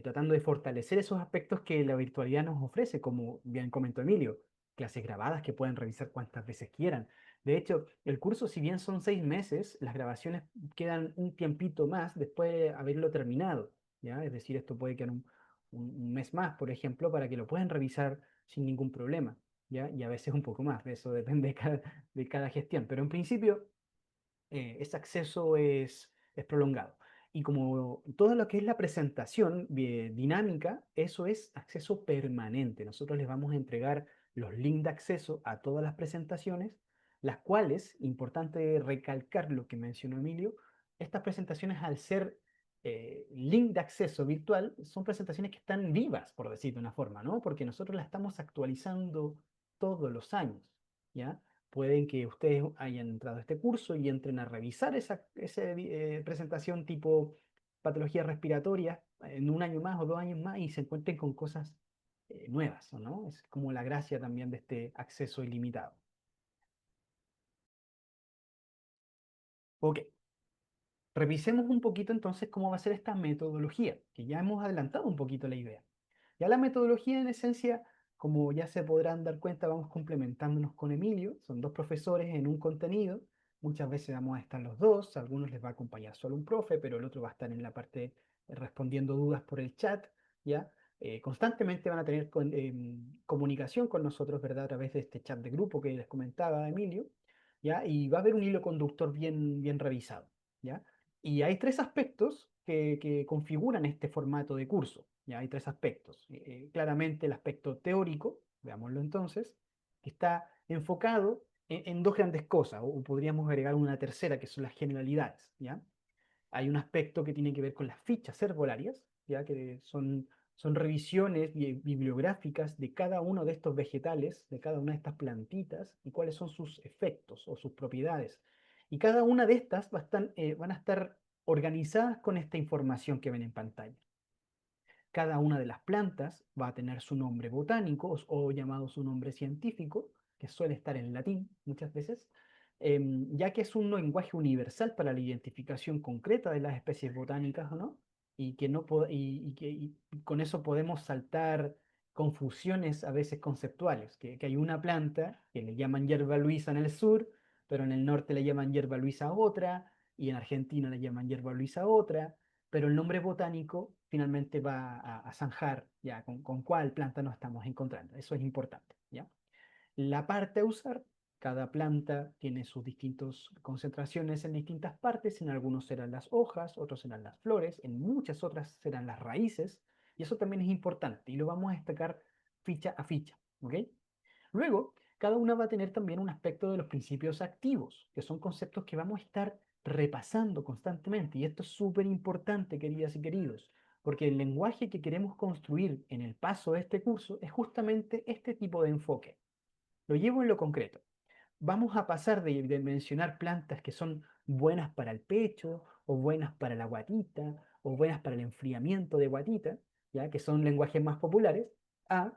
Tratando de fortalecer esos aspectos que la virtualidad nos ofrece, como bien comentó Emilio, clases grabadas que pueden revisar cuantas veces quieran. De hecho, el curso, si bien son 6 meses, las grabaciones quedan un tiempito más después de haberlo terminado, ¿ya? Es decir, esto puede quedar un mes más, por ejemplo, para que lo puedan revisar sin ningún problema, ¿ya? Y a veces un poco más, eso depende de cada gestión, pero en principio ese acceso es prolongado. Y como todo lo que es la presentación dinámica, eso es acceso permanente. Nosotros les vamos a entregar los links de acceso a todas las presentaciones, las cuales, importante recalcar lo que mencionó Emilio, estas presentaciones al ser link de acceso virtual, son presentaciones que están vivas, por decir de una forma, ¿no? Porque nosotros las estamos actualizando todos los años, ¿ya? Pueden que ustedes hayan entrado a este curso y entren a revisar esa presentación tipo patologías respiratorias en un año más o 2 años más y se encuentren con cosas nuevas, ¿no? Es como la gracia también de este acceso ilimitado. Ok, Revisemos un poquito entonces cómo va a ser esta metodología, que ya hemos adelantado un poquito la idea. Ya la metodología en esencia, como ya se podrán dar cuenta, vamos complementándonos con Emilio, son dos profesores en un contenido, muchas veces vamos a estar los dos, a algunos les va a acompañar solo un profe, pero el otro va a estar en la parte respondiendo dudas por el chat, ¿ya? Constantemente van a tener comunicación con nosotros, ¿verdad? A través de este chat de grupo que les comentaba Emilio, ¿ya? Y va a haber un hilo conductor bien revisado, ¿ya? Y hay tres aspectos que configuran este formato de curso. Ya hay tres aspectos. Claramente el aspecto teórico, veámoslo entonces, que está enfocado en dos grandes cosas, o podríamos agregar una tercera, que son las generalidades. ¿Ya? Hay un aspecto que tiene que ver con las fichas herbolarias, ya que son revisiones bibliográficas de cada uno de estos vegetales, de cada una de estas plantitas, y cuáles son sus efectos o sus propiedades. Y cada una de estas van a estar organizadas con esta información que ven en pantalla. Cada una de las plantas va a tener su nombre botánico o llamado su nombre científico, que suele estar en latín muchas veces, ya que es un lenguaje universal para la identificación concreta de las especies botánicas o no, y que no y con eso podemos saltar confusiones a veces conceptuales, que hay una planta que le llaman hierba luisa en el sur, pero en el norte le llaman hierba luisa a otra, y en Argentina le llaman hierba luisa a otra, pero el nombre botánico finalmente va a zanjar ya con cuál planta nos estamos encontrando. Eso es importante, ¿ya? La parte a usar, cada planta tiene sus distintas concentraciones en distintas partes, en algunos serán las hojas, otros serán las flores, en muchas otras serán las raíces, y eso también es importante, y lo vamos a destacar ficha a ficha, ¿ok? Luego, cada una va a tener también un aspecto de los principios activos, que son conceptos que vamos a estar repasando constantemente. Y esto es súper importante, queridas y queridos, porque el lenguaje que queremos construir en el paso de este curso es justamente este tipo de enfoque. Lo llevo en lo concreto. Vamos a pasar de mencionar plantas que son buenas para el pecho, o buenas para la guatita, o buenas para el enfriamiento de guatita, ya que son lenguajes más populares, a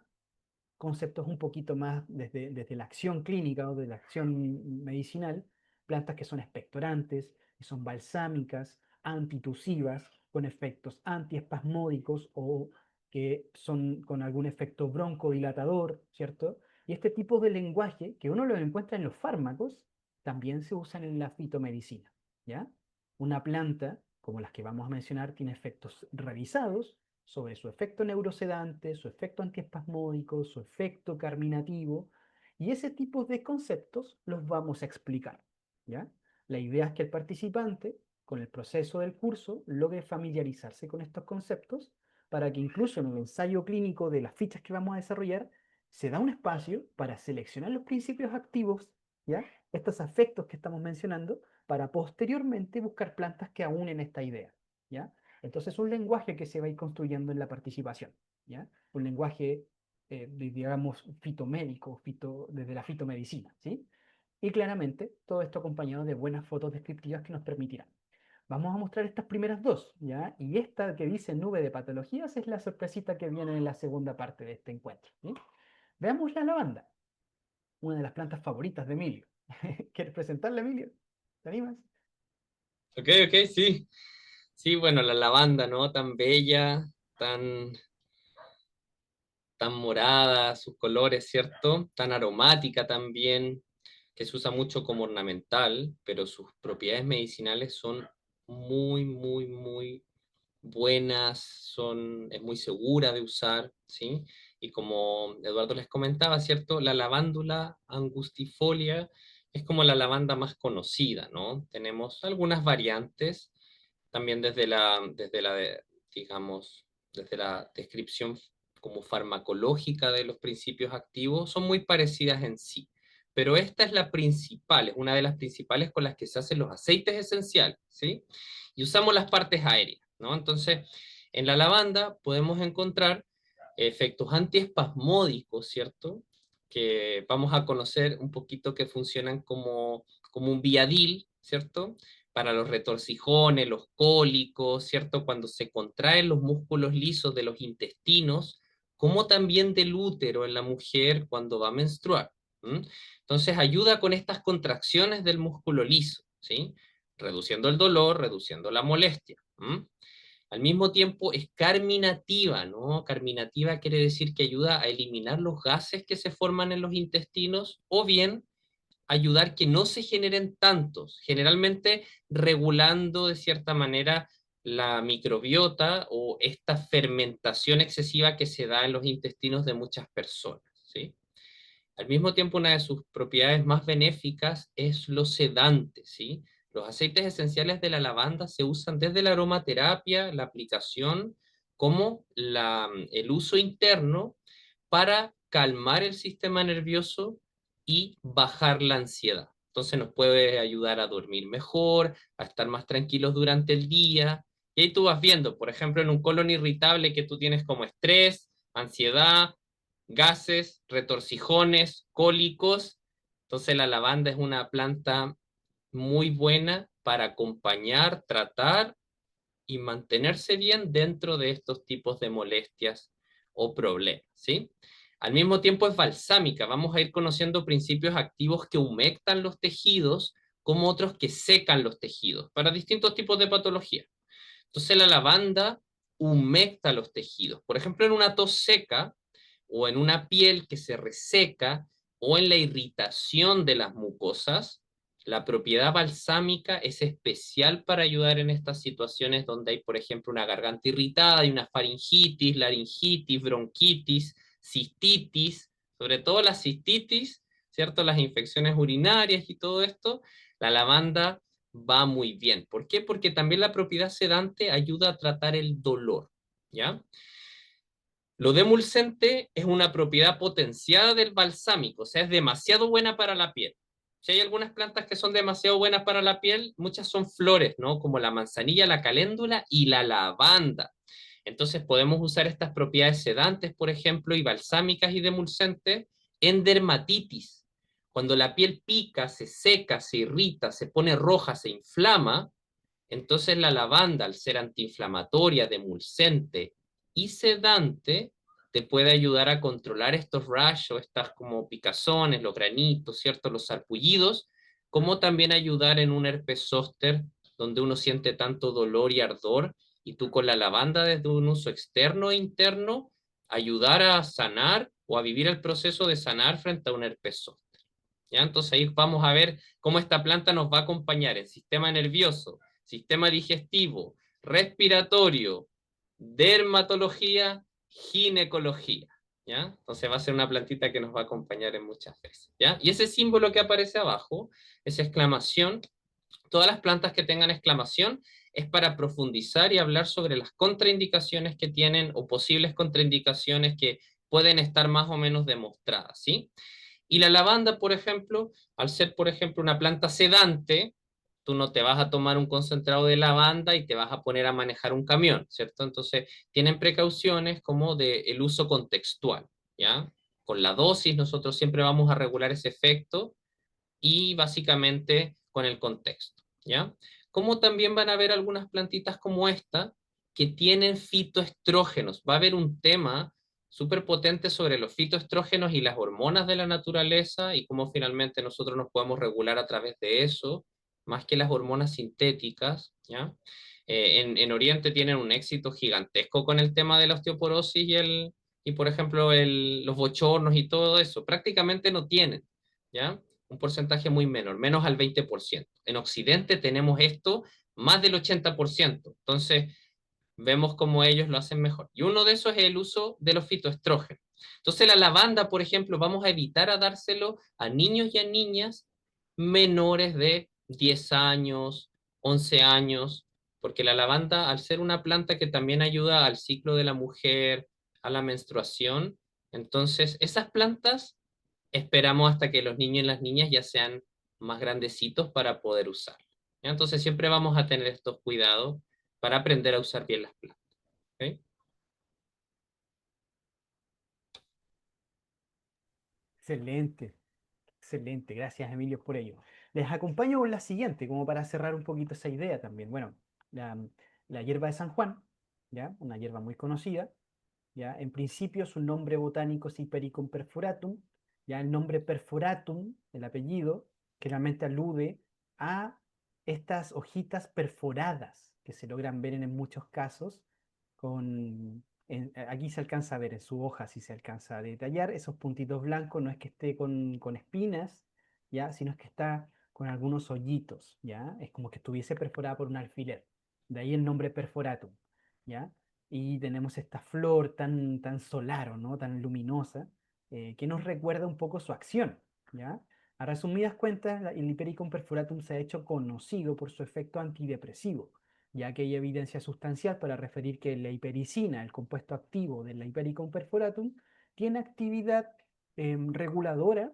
conceptos un poquito más desde la acción clínica o de la acción medicinal, plantas que son expectorantes, que son balsámicas, antitusivas, con efectos antiespasmódicos o que son con algún efecto broncodilatador, ¿cierto? Y este tipo de lenguaje, que uno lo encuentra en los fármacos, también se usan en la fitomedicina, ¿ya? Una planta, como las que vamos a mencionar, tiene efectos revisados sobre su efecto neurosedante, su efecto antiespasmódico, su efecto carminativo, y ese tipo de conceptos los vamos a explicar, ¿ya? La idea es que el participante, con el proceso del curso, logre familiarizarse con estos conceptos para que incluso en el ensayo clínico de las fichas que vamos a desarrollar, se da un espacio para seleccionar los principios activos, ¿ya? Estos efectos que estamos mencionando, para posteriormente buscar plantas que aúnen esta idea, ¿ya? Entonces, un lenguaje que se va a ir construyendo en la participación, ¿ya? Un lenguaje, digamos, fitomédico, desde la fitomedicina, ¿sí? Y claramente, todo esto acompañado de buenas fotos descriptivas que nos permitirán. Vamos a mostrar estas primeras dos, ¿ya? Y esta que dice nube de patologías es la sorpresita que viene en la segunda parte de este encuentro, ¿sí? Veamos la lavanda, una de las plantas favoritas de Emilio. ¿Quieres presentarla, Emilio? ¿Te animas? Ok, ok, sí. Sí, bueno, la lavanda, ¿no? Tan bella, tan morada, sus colores, ¿cierto? Tan aromática también, que se usa mucho como ornamental, pero sus propiedades medicinales son muy buenas, es muy segura de usar, ¿sí? Y como Eduardo les comentaba, ¿cierto? La lavándula angustifolia es como la lavanda más conocida, ¿no? Tenemos algunas variantes, también digamos, desde la descripción como farmacológica de los principios activos, son muy parecidas en sí. Pero esta es la principal, es una de las principales con las que se hacen los aceites esenciales, ¿sí? Y usamos las partes aéreas, ¿no? Entonces, en la lavanda podemos encontrar efectos antiespasmódicos, ¿cierto? Que vamos a conocer un poquito que funcionan como un Viadil, ¿cierto? Para los retorcijones, los cólicos, ¿cierto? Cuando se contraen los músculos lisos de los intestinos, como también del útero en la mujer cuando va a menstruar. ¿Mm? Entonces ayuda con estas contracciones del músculo liso, ¿sí? reduciendo el dolor, reduciendo la molestia. Al mismo tiempo es carminativa, ¿no? Carminativa quiere decir que ayuda a eliminar los gases que se forman en los intestinos o bien ayudar que no se generen tantos, generalmente regulando de cierta manera la microbiota o esta fermentación excesiva que se da en los intestinos de muchas personas, ¿sí? Al mismo tiempo, una de sus propiedades más benéficas es los sedantes, ¿sí? Los aceites esenciales de la lavanda se usan desde la aromaterapia, la aplicación, como el uso interno para calmar el sistema nervioso y bajar la ansiedad. Entonces nos puede ayudar a dormir mejor, a estar más tranquilos durante el día. Y ahí tú vas viendo, por ejemplo, en un colon irritable que tú tienes como estrés, ansiedad, gases, retorcijones, cólicos. Entonces la lavanda es una planta muy buena para acompañar, tratar y mantenerse bien dentro de estos tipos de molestias o problemas, ¿sí? Al mismo tiempo es balsámica, vamos a ir conociendo principios activos que humectan los tejidos como otros que secan los tejidos para distintos tipos de patología. Entonces la lavanda humecta los tejidos. Por ejemplo, en una tos seca o en una piel que se reseca o en la irritación de las mucosas, la propiedad balsámica es especial para ayudar en estas situaciones donde hay, por ejemplo, una garganta irritada y una faringitis, laringitis, bronquitis, cistitis, sobre todo la cistitis, ¿cierto? Las infecciones urinarias y todo esto, la lavanda va muy bien. ¿Por qué? Porque también la propiedad sedante ayuda a tratar el dolor, ¿ya? Lo demulcente es una propiedad potenciada del balsámico, o sea, es demasiado buena para la piel. Si hay algunas plantas que son demasiado buenas para la piel, muchas son flores, ¿no? Como la manzanilla, la caléndula y la lavanda. Entonces podemos usar estas propiedades sedantes, por ejemplo, y balsámicas y demulcentes en dermatitis. Cuando la piel pica, se seca, se irrita, se pone roja, se inflama, entonces la lavanda, al ser antiinflamatoria, demulcente y sedante, te puede ayudar a controlar estos rash o estas como picazones, los granitos, ¿cierto? Los sarpullidos, como también ayudar en un herpes zóster donde uno siente tanto dolor y ardor, y tú con la lavanda desde un uso externo e interno, ayudar a sanar o a vivir el proceso de sanar frente a un herpes zóster. ¿Ya? Entonces ahí vamos a ver cómo esta planta nos va a acompañar en sistema nervioso, sistema digestivo, respiratorio, dermatología, ginecología. ¿Ya? Entonces va a ser una plantita que nos va a acompañar en muchas veces. ¿Ya? Y ese símbolo que aparece abajo, esa exclamación, todas las plantas que tengan exclamación es para profundizar y hablar sobre las contraindicaciones que tienen o posibles contraindicaciones que pueden estar más o menos demostradas, ¿sí? Y la lavanda, por ejemplo, al ser, por ejemplo, una planta sedante, tú no te vas a tomar un concentrado de lavanda y te vas a poner a manejar un camión, ¿cierto? Entonces, tienen precauciones como del uso contextual, ¿ya? Con la dosis nosotros siempre vamos a regular ese efecto y básicamente con el contexto, ¿ya? Como también van a haber algunas plantitas como esta que tienen fitoestrógenos. Va a haber un tema súper potente sobre los fitoestrógenos y las hormonas de la naturaleza y cómo finalmente nosotros nos podemos regular a través de eso, más que las hormonas sintéticas, ¿ya? En Oriente tienen un éxito gigantesco con el tema de la osteoporosis y por ejemplo, los bochornos y todo eso. Prácticamente no tienen, ¿ya? Un porcentaje muy menor, menos al 20%. En Occidente tenemos esto más del 80%. Entonces, vemos cómo ellos lo hacen mejor. Y uno de esos es el uso de los fitoestrógenos. Entonces, la lavanda, por ejemplo, vamos a evitar a dárselo a niños y a niñas menores de 10 años, 11 años, porque la lavanda, al ser una planta que también ayuda al ciclo de la mujer, a la menstruación, entonces esas plantas esperamos hasta que los niños y las niñas ya sean más grandecitos para poder usar. ¿Ya? Entonces siempre vamos a tener estos cuidados para aprender a usar bien las plantas. ¿Ok? Excelente, excelente. Gracias, Emilio, por ello. Les acompaño con la siguiente, como para cerrar un poquito esa idea también. Bueno, la, la hierba de San Juan, ¿ya? Una hierba muy conocida, ¿ya? En principio su nombre botánico es Hipericum perforatum, ya el nombre perforatum, el apellido, que realmente alude a estas hojitas perforadas que se logran ver en muchos casos. Aquí se alcanza a ver en su hoja, si se alcanza a detallar, esos puntitos blancos no es que esté con espinas, ¿ya? Sino es que está con algunos hoyitos, ¿ya? Es como que estuviese perforada por un alfiler. De ahí el nombre perforatum, ¿ya? Y tenemos esta flor tan solar, ¿no? Tan luminosa, que nos recuerda un poco su acción, ¿ya? A resumidas cuentas, el Hipericum perforatum se ha hecho conocido por su efecto antidepresivo, ya que hay evidencia sustancial para referir que la hipericina, el compuesto activo del Hipericum perforatum, tiene actividad reguladora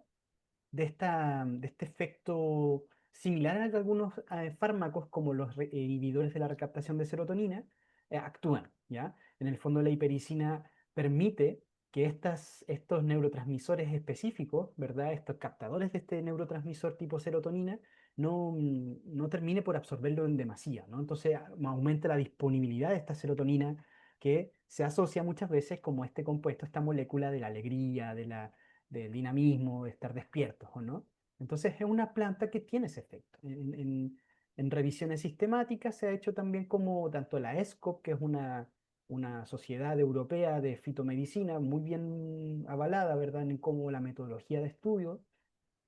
de este efecto similar a que algunos fármacos como los inhibidores de la recaptación de serotonina actúan, ¿ya? En el fondo la hipericina permite que estos neurotransmisores específicos, ¿verdad? Estos captadores de este neurotransmisor tipo serotonina no termine por absorberlo en demasía, ¿no? Entonces aumenta la disponibilidad de esta serotonina que se asocia muchas veces como este compuesto, esta molécula de la alegría, del dinamismo, de estar despiertos o no. Entonces es una planta que tiene ese efecto. En revisiones sistemáticas se ha hecho también como tanto la ESCOP, que es una sociedad europea de fitomedicina muy bien avalada, ¿verdad?, en cómo la metodología de estudio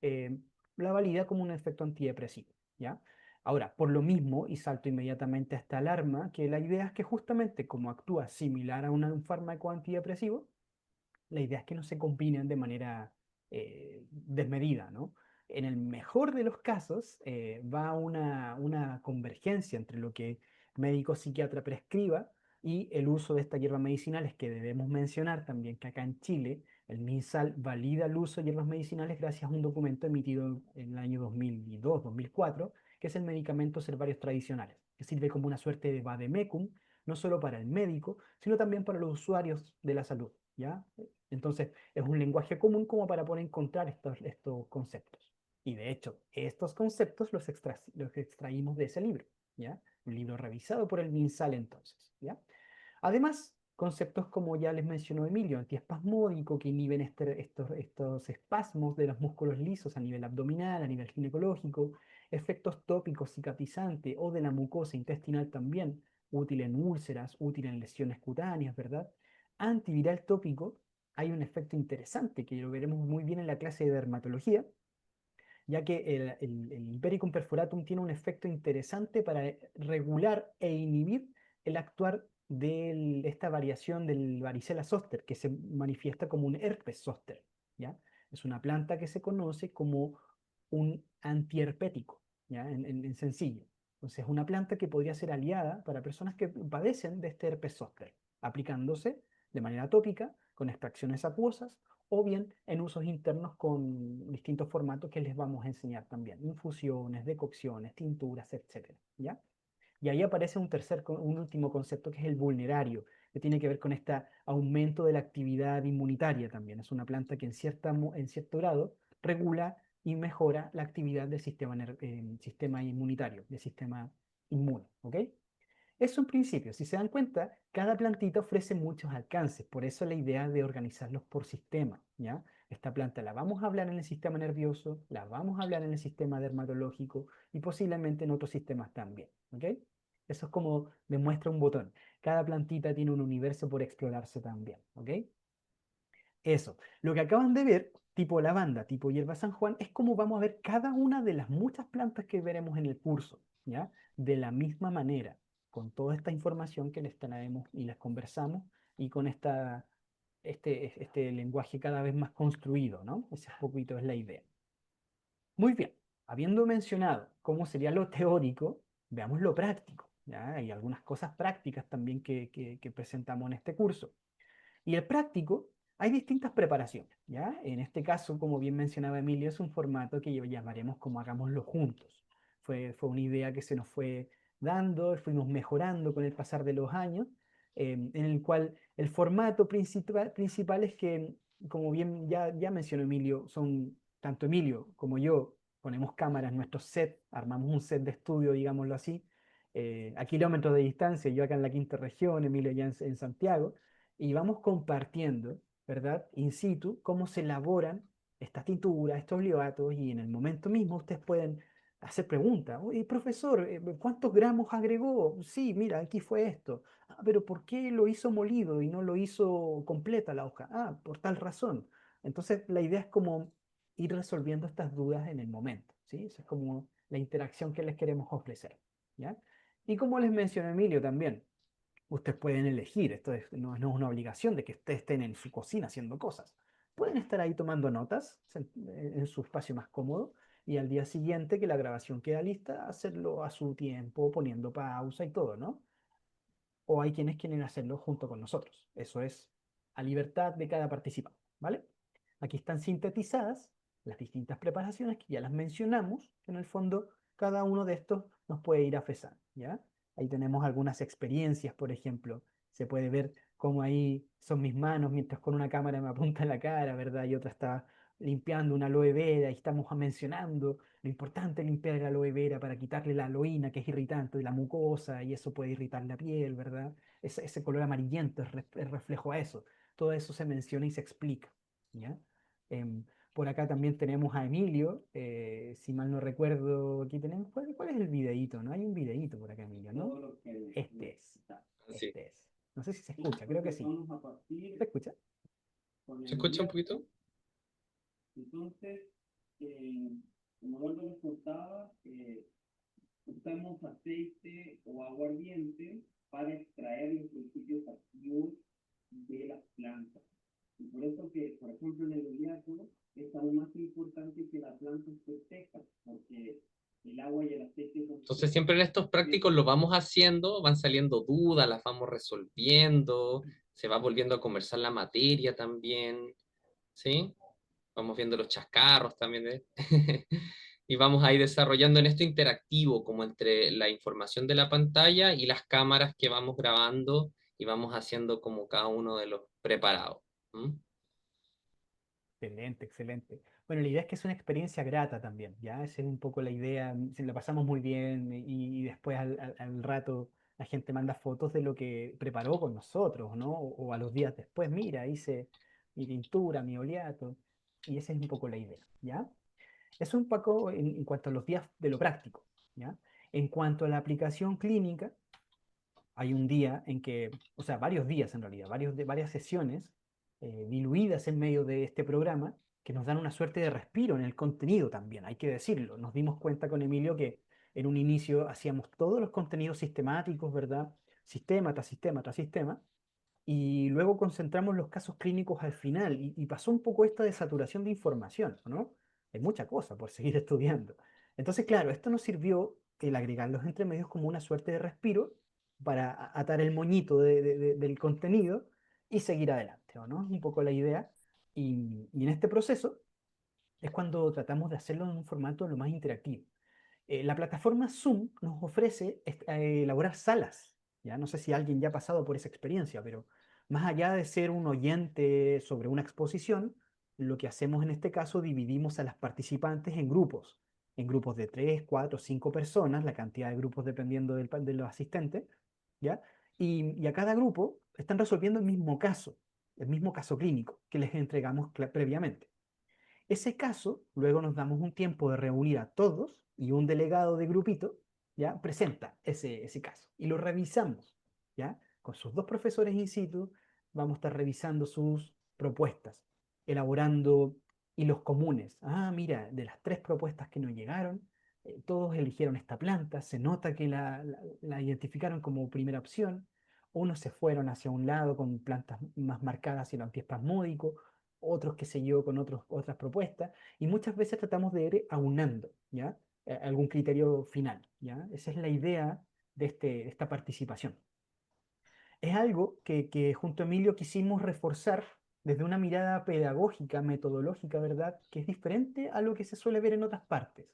eh, la valida como un efecto antidepresivo, ¿ya? Ahora, por lo mismo, y salto inmediatamente a esta alarma, que la idea es que justamente como actúa similar a un fármaco antidepresivo, la idea es que no se combinen de manera desmedida, ¿no? En el mejor de los casos, va una convergencia entre lo que médico psiquiatra prescriba y el uso de estas hierbas medicinales, que debemos mencionar también que acá en Chile el MinSal valida el uso de hierbas medicinales gracias a un documento emitido en el año 2002-2004, que es el medicamento Herbarios Tradicionales, que sirve como una suerte de vademecum, no solo para el médico, sino también para los usuarios de la salud, ¿ya? Entonces, es un lenguaje común como para poder encontrar estos conceptos. Y de hecho, estos conceptos los extraímos de ese libro, ¿ya? Un libro revisado por el MinSal entonces, ¿ya? Además, conceptos como ya les mencionó Emilio, antiespasmódico, que inhiben estos espasmos de los músculos lisos a nivel abdominal, a nivel ginecológico, efectos tópicos cicatrizantes o de la mucosa intestinal también, útil en úlceras, útil en lesiones cutáneas, ¿verdad? Antiviral tópico, hay un efecto interesante que lo veremos muy bien en la clase de dermatología, ya que el Hipericum perforatum tiene un efecto interesante para regular e inhibir el actuar de esta variación del varicela zoster, que se manifiesta como un herpes zoster, ¿ya? Es una planta que se conoce como un antiherpético, ¿ya? En sencillo. Entonces, es una planta que podría ser aliada para personas que padecen de este herpes zóster, aplicándose de manera tópica con extracciones acuosas o bien en usos internos con distintos formatos que les vamos a enseñar también, infusiones, decocciones, tinturas, etcétera, ¿ya? Y ahí aparece un último concepto que es el vulnerario, que tiene que ver con este aumento de la actividad inmunitaria también. Es una planta que en cierto grado regula y mejora la actividad del sistema inmunitario, del sistema inmune, ¿ok? Eso en principio, si se dan cuenta, cada plantita ofrece muchos alcances, por eso la idea de organizarlos por sistema, ¿ya? Esta planta la vamos a hablar en el sistema nervioso, la vamos a hablar en el sistema dermatológico y posiblemente en otros sistemas también, ¿ok? Eso es como demuestra un botón. Cada plantita tiene un universo por explorarse también, ¿ok? Eso. Lo que acaban de ver, tipo lavanda, tipo hierba San Juan, es como vamos a ver cada una de las muchas plantas que veremos en el curso, ¿ya? De la misma manera, con toda esta información que les traemos y les conversamos y con este lenguaje cada vez más construido, ¿no? Ese poquito es la idea. Muy bien. Habiendo mencionado cómo sería lo teórico, veamos lo práctico, ¿ya? Hay algunas cosas prácticas también que presentamos en este curso. Y el práctico, hay distintas preparaciones, ¿ya? En este caso, como bien mencionaba Emilio, es un formato que llamaremos como hagámoslo juntos. Fue una idea que se nos fue dando, fuimos mejorando con el pasar de los años, en el cual el formato principal es que, como bien ya mencionó Emilio, son tanto Emilio como yo, ponemos cámaras en nuestro set, armamos un set de estudio, digámoslo así, a kilómetros de distancia, yo acá en la quinta región, Emilio ya en Santiago, y vamos compartiendo, ¿verdad? In situ, cómo se elaboran estas tinturas, estos oleoatos, y en el momento mismo ustedes pueden hacer preguntas. Oye, profesor, ¿cuántos gramos agregó? Sí, mira, aquí fue esto. Ah, pero ¿por qué lo hizo molido y no lo hizo completa la hoja? Ah, por tal razón. Entonces, la idea es como ir resolviendo estas dudas en el momento, ¿sí? Esa es como la interacción que les queremos ofrecer, ¿ya? Y como les mencionó Emilio también, ustedes pueden elegir, no es una obligación de que ustedes estén en su cocina haciendo cosas. Pueden estar ahí tomando notas en su espacio más cómodo y al día siguiente que la grabación queda lista, hacerlo a su tiempo, poniendo pausa y todo, ¿no? O hay quienes quieren hacerlo junto con nosotros. Eso es a libertad de cada participante, ¿vale? Aquí están sintetizadas las distintas preparaciones que ya las mencionamos. En el fondo, cada uno de estos nos puede ir afectando, ¿ya? Ahí tenemos algunas experiencias, por ejemplo. Se puede ver cómo ahí son mis manos mientras con una cámara me apunta en la cara, ¿verdad? Y otra está limpiando una aloe vera y estamos mencionando lo importante es limpiar el aloe vera para quitarle la aloína que es irritante de la mucosa y eso puede irritar la piel, ¿verdad? Ese color amarillento es reflejo a eso. Todo eso se menciona y se explica, ¿ya? Em, por acá también tenemos a Emilio, si mal no recuerdo, aquí tenemos, ¿cuál es el videíto? ¿No? Hay un videíto por acá, Emilio, ¿no? Este es, Sí. este es. No sé si se escucha, creo que sí. ¿Se escucha? ¿Se escucha un poquito? Entonces, como Eduardo les contaba, usamos aceite o aguardiente para extraer los principios activos de las plantas. Y por eso que, por ejemplo, en el oleato es aún más importante que la planta esté seca, porque el agua y el aceite son Entonces siempre en estos prácticos lo vamos haciendo, van saliendo dudas, las vamos resolviendo, se va volviendo a conversar la materia también, ¿sí? Vamos viendo los chascarros también, y vamos a ir desarrollando en esto interactivo, como entre la información de la pantalla y las cámaras que vamos grabando y vamos haciendo como cada uno de los preparados. ¿M? Excelente, excelente. Bueno, la idea es que es una experiencia grata también, ¿ya? Esa es un poco la idea, si la pasamos muy bien y después al rato la gente manda fotos de lo que preparó con nosotros, ¿no? O a los días después, mira, hice mi pintura, mi oleato, y esa es un poco la idea, ¿ya? Eso un poco en cuanto a los días de lo práctico, ¿ya? En cuanto a la aplicación clínica, hay un día en que, o sea, varios días en realidad, varias sesiones diluidas en medio de este programa que nos dan una suerte de respiro en el contenido también, hay que decirlo. Nos dimos cuenta con Emilio que en un inicio hacíamos todos los contenidos sistemáticos, ¿verdad? Sistema tras sistema tras sistema, y luego concentramos los casos clínicos al final y pasó un poco esta de saturación de información, ¿no? Hay mucha cosa por seguir estudiando. Entonces, claro, esto nos sirvió el agregar los entremedios como una suerte de respiro para atar el moñito del contenido y seguir adelante, ¿o no? Es un poco la idea. Y en este proceso es cuando tratamos de hacerlo en un formato lo más interactivo. La plataforma Zoom nos ofrece elaborar salas. Ya no sé si alguien ya ha pasado por esa experiencia, pero más allá de ser un oyente sobre una exposición, lo que hacemos en este caso dividimos a las participantes en grupos de 3, 4, 5 personas, la cantidad de grupos dependiendo de los asistentes, ¿ya? Y a cada grupo están resolviendo el mismo caso clínico que les entregamos previamente. Ese caso, luego nos damos un tiempo de reunir a todos y un delegado de grupito, ¿ya? Presenta ese caso y lo revisamos, ¿ya? Con sus dos profesores in situ, vamos a estar revisando sus propuestas, elaborando hilos comunes. Ah, mira, de las tres propuestas que nos llegaron, todos eligieron esta planta, se nota que la identificaron como primera opción, unos se fueron hacia un lado con plantas más marcadas hacia el antiespasmódico, otros, qué sé yo, con otras propuestas, y muchas veces tratamos de ir aunando, ¿ya? Algún criterio final, ¿ya? Esa es la idea de esta participación. Es algo que junto a Emilio quisimos reforzar desde una mirada pedagógica, metodológica, ¿verdad? Que es diferente a lo que se suele ver en otras partes.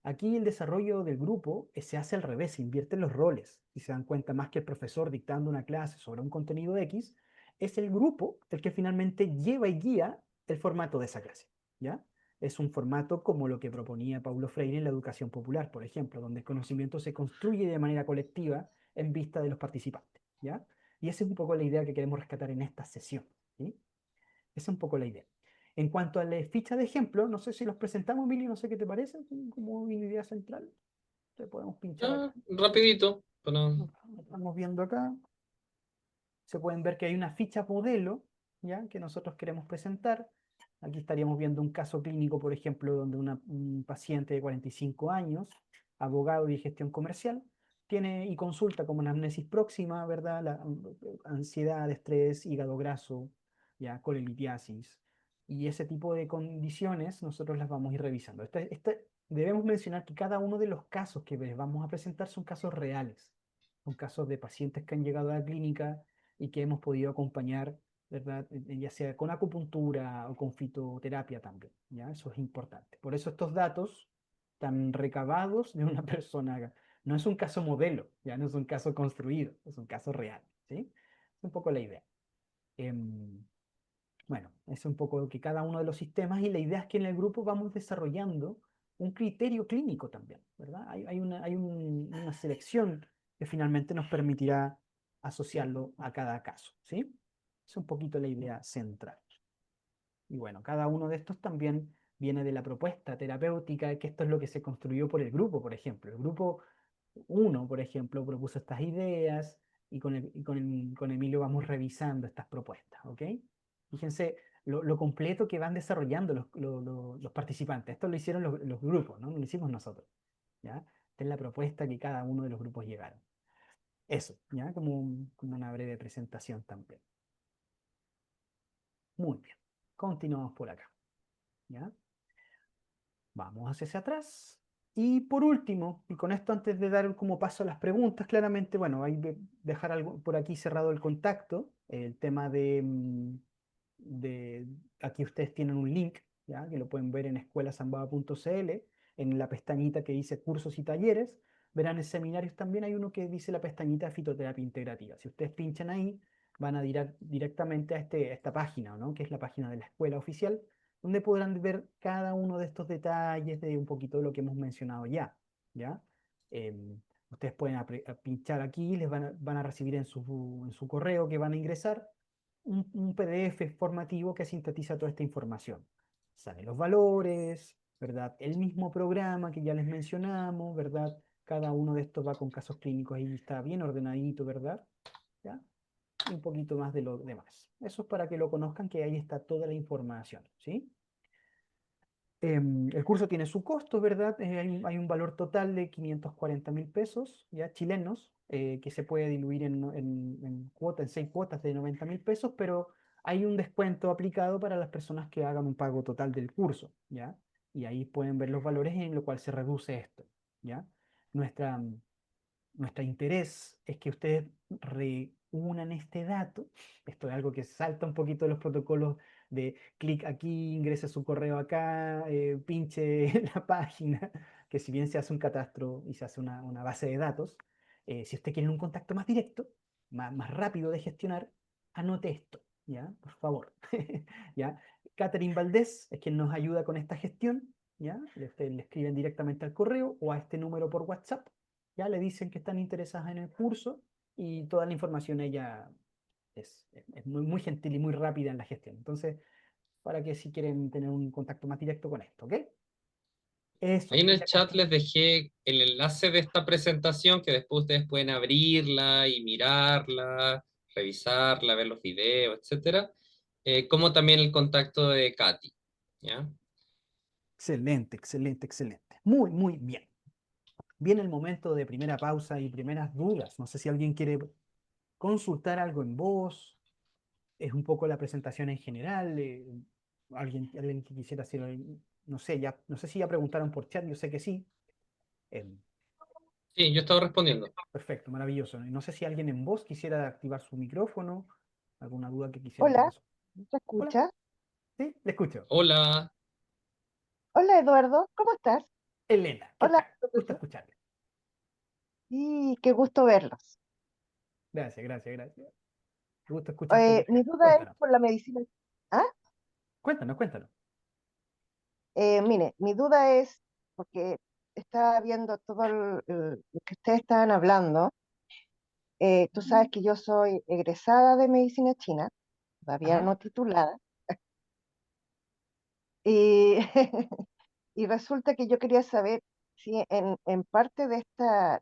Aquí el desarrollo del grupo se hace al revés, se invierten los roles. Si se dan cuenta, más que el profesor dictando una clase sobre un contenido X, es el grupo el que finalmente lleva y guía el formato de esa clase, ¿ya? Es un formato como lo que proponía Paulo Freire en la educación popular, por ejemplo, donde el conocimiento se construye de manera colectiva en vista de los participantes, ¿ya? Y esa es un poco la idea que queremos rescatar en esta sesión, ¿sí? Esa es un poco la idea. En cuanto a la ficha de ejemplo, no sé si los presentamos, Mili, no sé qué te parece, como una idea central. Le podemos pinchar acá. Rapidito, para... Lo estamos viendo acá. Se pueden ver que hay una ficha modelo, ¿ya? Que nosotros queremos presentar. Aquí estaríamos viendo un caso clínico, por ejemplo, donde un paciente de 45 años, abogado y gestión comercial, tiene y consulta como una amnesis próxima, ¿verdad? Ansiedad, estrés, hígado graso, ya, colelitiasis. Y ese tipo de condiciones nosotros las vamos a ir revisando. Debemos mencionar que cada uno de los casos que les vamos a presentar son casos reales. Son casos de pacientes que han llegado a la clínica y que hemos podido acompañar, ¿verdad? Ya sea con acupuntura o con fitoterapia también, ¿ya? Eso es importante. Por eso estos datos están recabados de una persona, no es un caso modelo, ya no es un caso construido, es un caso real, ¿sí? Es un poco la idea. Em, bueno, es un poco lo que cada uno de los sistemas y la idea es que en el grupo vamos desarrollando un criterio clínico también, ¿verdad? Una selección que finalmente nos permitirá asociarlo a cada caso, ¿sí? Es un poquito la idea central. Y bueno, cada uno de estos también viene de la propuesta terapéutica, que esto es lo que se construyó por el grupo, por ejemplo. El grupo uno, por ejemplo, propuso estas ideas y con Emilio vamos revisando estas propuestas, ¿ok? Fíjense lo completo que van desarrollando los participantes. Esto lo hicieron los grupos, ¿no? Lo hicimos nosotros, ¿ya? Esta es la propuesta que cada uno de los grupos llegaron. Eso, ¿ya? Como una breve presentación también. Muy bien. Continuamos por acá, ¿ya? Vamos hacia atrás. Y por último, y con esto antes de dar como paso a las preguntas, claramente, bueno, hay que dejar algo por aquí cerrado el contacto, el tema de aquí ustedes tienen un link, ¿ya? Que lo pueden ver en escuelasambaba.cl, en la pestañita que dice cursos y talleres, verán en seminarios también hay uno que dice la pestañita de fitoterapia integrativa. Si ustedes pinchan ahí, van a directamente a esta página, ¿no? Que es la página de la escuela oficial donde podrán ver cada uno de estos detalles de un poquito de lo que hemos mencionado ya, ¿ya? Ustedes pueden pinchar aquí, van a recibir en su correo que van a ingresar un PDF formativo que sintetiza toda esta información. Salen los valores, ¿verdad? El mismo programa que ya les mencionamos, ¿verdad? Cada uno de estos va con casos clínicos y está bien ordenadito, ¿verdad? ¿Ya? Y un poquito más de lo demás. Eso es para que lo conozcan, que ahí está toda la información, ¿sí? El curso tiene su costo, ¿verdad? Hay un valor total de 540.000 pesos, ya chilenos, que se puede diluir en 6 cuotas de 90.000 pesos, pero hay un descuento aplicado para las personas que hagan un pago total del curso, ¿ya? Y ahí pueden ver los valores en lo cual se reduce esto, ¿ya? Nuestra, nuestro interés es que ustedes reúnan este dato. Esto es algo que salta un poquito de los protocolos de clic aquí, ingrese su correo acá, pinche la página, que si bien se hace un catastro y se hace una base de datos, si usted quiere un contacto más directo, más rápido de gestionar, anote esto, ¿ya? Por favor, ¿ya? Catherine Valdés es quien nos ayuda con esta gestión, ¿ya? Ustedes le escriben directamente al correo o a este número por WhatsApp, ya le dicen que están interesadas en el curso y toda la información ella es muy, muy gentil y muy rápida en la gestión. Entonces, para que si quieren tener un contacto más directo con esto, ¿ok? Ahí Eso, en el quería chat les compartir. dejé el enlace de esta presentación que después ustedes pueden abrirla y mirarla, revisarla, ver los videos, etcétera, como también el contacto de Katy, ¿ya? Excelente, excelente, excelente. Muy, muy bien. Viene el momento de primera pausa y primeras dudas. No sé si alguien quiere consultar algo en voz. Es un poco la presentación en general. Alguien que quisiera hacer, no sé, ya, no sé si ya preguntaron por chat, yo sé que sí. Em, Sí, yo estaba respondiendo. Perfecto, maravilloso. Y no sé si alguien en voz quisiera activar su micrófono, alguna duda que quisiera que Hola, resolver. ¿se Hola, escucha? sí, le escucho. Hola, Hola Eduardo, ¿cómo estás? Elena, ¿qué Hola, tal? Gusto profesor. escucharle. Y qué gusto verlos. Gracias, gracias, gracias. Gusto escucharte, Mi Elena. duda es Cuéntanos, por la medicina. Ah, cuéntanos, cuéntanos. mire, mi duda es porque estaba viendo todo lo que ustedes estaban hablando. Tú sabes que yo soy egresada de medicina china, todavía Ajá, no titulada, Y, y resulta que yo quería saber si en parte de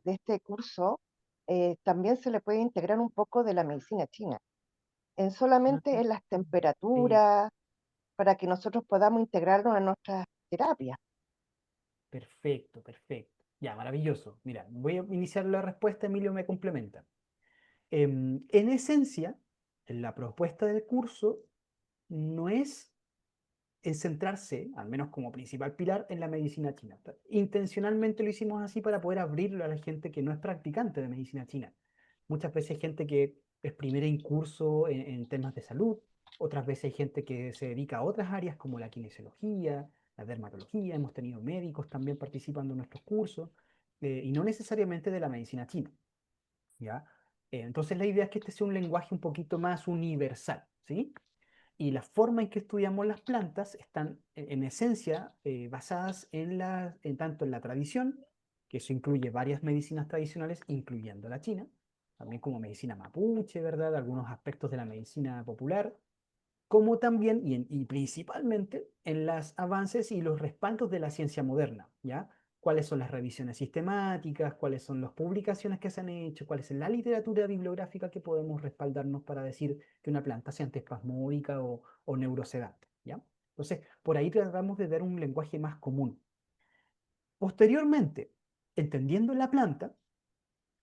este curso también se le puede integrar un poco de la medicina china, en Ah, solamente en las sí, temperaturas, para que nosotros podamos integrarlo a nuestras terapias. perfecto, perfecto. Ya, maravilloso. Mira, voy a iniciar la respuesta, Emilio me complementa. En esencia, la propuesta del curso no es centrarse, al menos como principal pilar, en la medicina china. Intencionalmente lo hicimos así para poder abrirlo a la gente que no es practicante de medicina china. Muchas veces hay gente que es primera en curso en temas de salud, otras veces hay gente que se dedica a otras áreas como la kinesiología, la dermatología, hemos tenido médicos también participando en nuestros cursos, y no necesariamente de la medicina china, ¿ya? Entonces la idea es que este sea un lenguaje un poquito más universal, ¿sí? Y la forma en que estudiamos las plantas están en esencia basadas tanto en la tradición, que eso incluye varias medicinas tradicionales, incluyendo la china, también como medicina mapuche, ¿verdad? Algunos aspectos de la medicina popular, como también y principalmente en los avances y los respaldos de la ciencia moderna, ¿ya? Cuáles son las revisiones sistemáticas, cuáles son las publicaciones que se han hecho, cuál es la literatura bibliográfica que podemos respaldarnos para decir que una planta sea antiespasmódica o neurosedante, ¿ya? Entonces, por ahí tratamos de dar un lenguaje más común. Posteriormente, entendiendo la planta,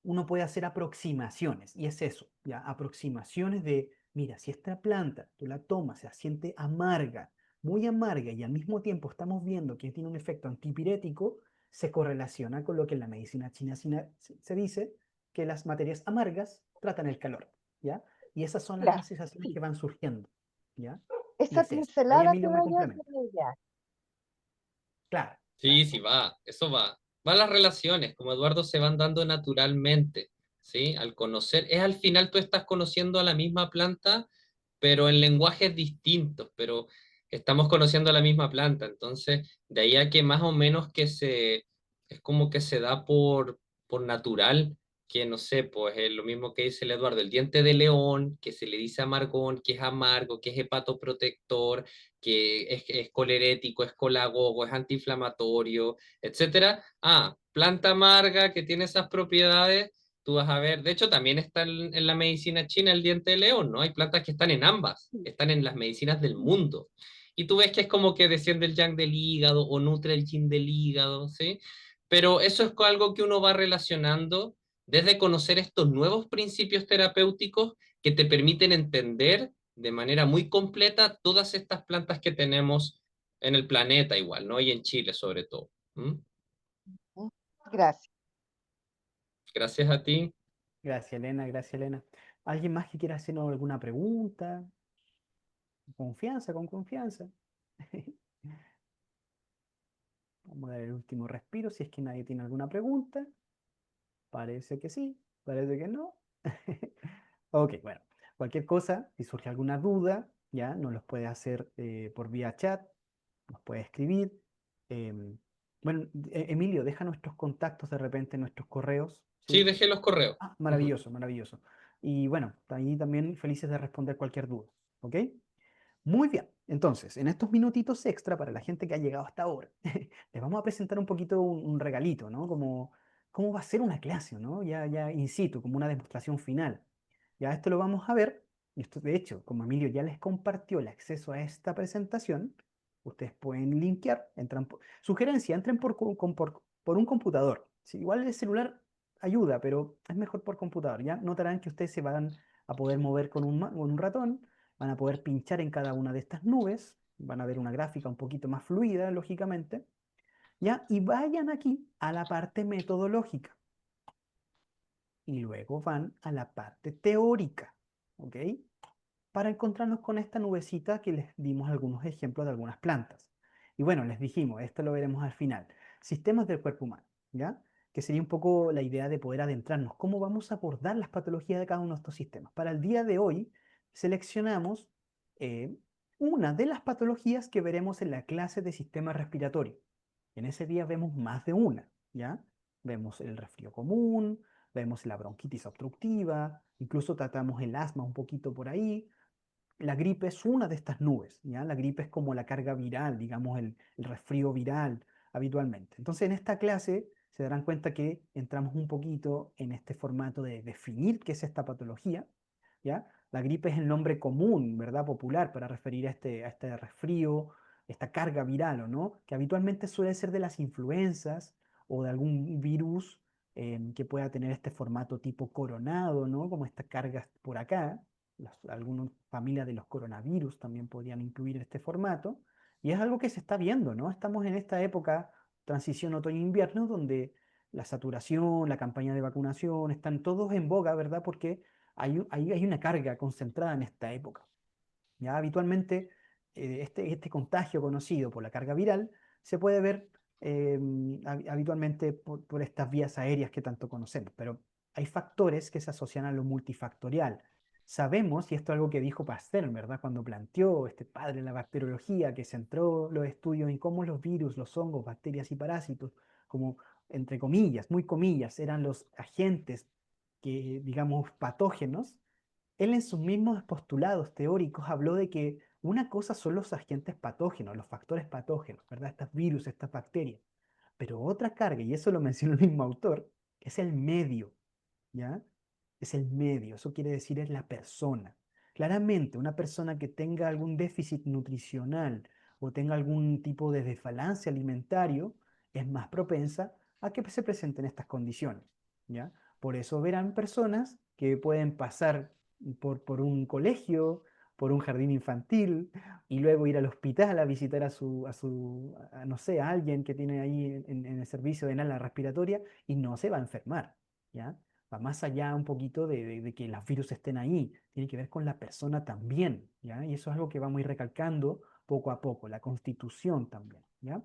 uno puede hacer aproximaciones, y es eso, ¿ya? Aproximaciones de, mira, si esta planta tú la tomas, se siente amarga, muy amarga, y al mismo tiempo estamos viendo que tiene un efecto antipirético, se correlaciona con lo que en la medicina china se dice, que las materias amargas tratan el calor, ¿ya? Y esas son las Ya, asociaciones sí, que van surgiendo, ¿ya? Y esa es eso. Ahí pincelada que Emilio me vaya a complementa. hacer ya. Claro, Sí, claro. sí va, eso va. Va las relaciones, como Eduardo, se van dando naturalmente, ¿sí? Al conocer, es al final tú estás conociendo a la misma planta, pero en lenguajes distintos, pero estamos conociendo a la misma planta. Entonces, de ahí a que más o menos es como que se da por natural, que no sé, pues es lo mismo que dice el Eduardo, el diente de león, que se le dice amargón, que es amargo, que es hepatoprotector, que es colerético, es colagogo, es antiinflamatorio, etcétera. Ah, planta amarga que tiene esas propiedades, tú vas a ver, de hecho también está en la medicina china el diente de león, ¿no? Hay plantas que están en ambas, están en las medicinas del mundo. Y tú ves que es como que desciende el yang del hígado o nutre el yin del hígado, ¿sí? Pero eso es algo que uno va relacionando desde conocer estos nuevos principios terapéuticos que te permiten entender de manera muy completa todas estas plantas que tenemos en el planeta igual, ¿no? Y en Chile sobre todo. ¿Mm? ¿Mm? Gracias. Gracias a ti. Gracias, Elena, gracias, Elena. ¿Alguien más que quiera hacernos alguna pregunta? Confianza, con confianza. Vamos a dar el último respiro si es que nadie tiene alguna pregunta. Parece que sí, parece que no. Ok, bueno, cualquier cosa, si surge alguna duda, ya nos los puede hacer por vía chat, nos puede escribir. Em, bueno, Emilio, deja nuestros contactos de repente, nuestros correos, Sí, ¿sí? dejé los correos. Ah, Ujú. maravilloso, maravilloso. Y bueno, ahí también felices de responder cualquier duda, ¿ok? Muy bien, entonces, en estos minutitos extra para la gente que ha llegado hasta ahora, les vamos a presentar un poquito un regalito, ¿no? Como cómo va a ser una clase, ¿no? Ya in situ, como una demostración final. Ya esto lo vamos a ver, y esto de hecho, como Emilio ya les compartió el acceso a esta presentación, ustedes pueden linkear, sugerencia, entren por un computador. Sí, igual el celular ayuda, pero es mejor por computador, ¿ya? Notarán que ustedes se van a poder mover con un ratón, van a poder pinchar en cada una de estas nubes, van a ver una gráfica un poquito más fluida, lógicamente, ¿ya? Y vayan aquí a la parte metodológica y luego van a la parte teórica, ¿ok? Para encontrarnos con esta nubecita que les dimos algunos ejemplos de algunas plantas. Y bueno, les dijimos, esto lo veremos al final, sistemas del cuerpo humano, ¿ya? Que sería un poco la idea de poder adentrarnos, cómo vamos a abordar las patologías de cada uno de estos sistemas. Para el día de hoy, seleccionamos eh, una de las patologías que veremos en la clase de sistema respiratorio. En ese día vemos más de una, ¿ya? Vemos el resfrío común, vemos la bronquitis obstructiva, incluso tratamos el asma un poquito por ahí, la gripe es una de estas nubes, ¿ya? La gripe es como la carga viral, digamos, el resfrío viral habitualmente. Entonces, en esta clase se darán cuenta que entramos un poquito en este formato de definir qué es esta patología, ¿ya? La gripe es el nombre común, ¿verdad? Popular para referir a este resfrío, esta carga viral, ¿o no? Que habitualmente suele ser de las influencias o de algún virus que pueda tener este formato tipo coronado, ¿no? Como estas cargas por acá. Algunas familias de los coronavirus también podrían incluir este formato. Y es algo que se está viendo, ¿no? Estamos en esta época, transición otoño-invierno, donde la saturación, la campaña de vacunación, están todos en boga, ¿verdad? Porque hay una carga concentrada en esta época. Ya habitualmente este contagio conocido por la carga viral se puede ver habitualmente por estas vías aéreas que tanto conocemos, pero hay factores que se asocian a lo multifactorial. Sabemos, y esto es algo que dijo Pasteur, ¿verdad? Cuando planteó este padre de la bacteriología, que centró los estudios en cómo los virus, los hongos, bacterias y parásitos, como entre comillas, muy comillas, eran los agentes que, digamos, patógenos. Él en sus mismos postulados teóricos habló de que una cosa son los agentes patógenos, los factores patógenos, ¿verdad? Estas virus, estas bacterias. Pero otra carga, y eso lo menciona el mismo autor, es el medio, ¿ya? Es el medio, eso quiere decir es la persona. Claramente, una persona que tenga algún déficit nutricional o tenga algún tipo de desbalance alimentario es más propensa a que se presenten estas condiciones, ¿ya? Por eso verán personas que pueden pasar por un colegio, por un jardín infantil y luego ir al hospital a visitar no sé, a alguien que tiene ahí en el servicio de ala respiratoria y no se va a enfermar, ¿ya? Va más allá un poquito de que los virus estén ahí, tiene que ver con la persona también, ¿ya? Y eso es algo que vamos a ir recalcando poco a poco, la constitución también, ¿ya?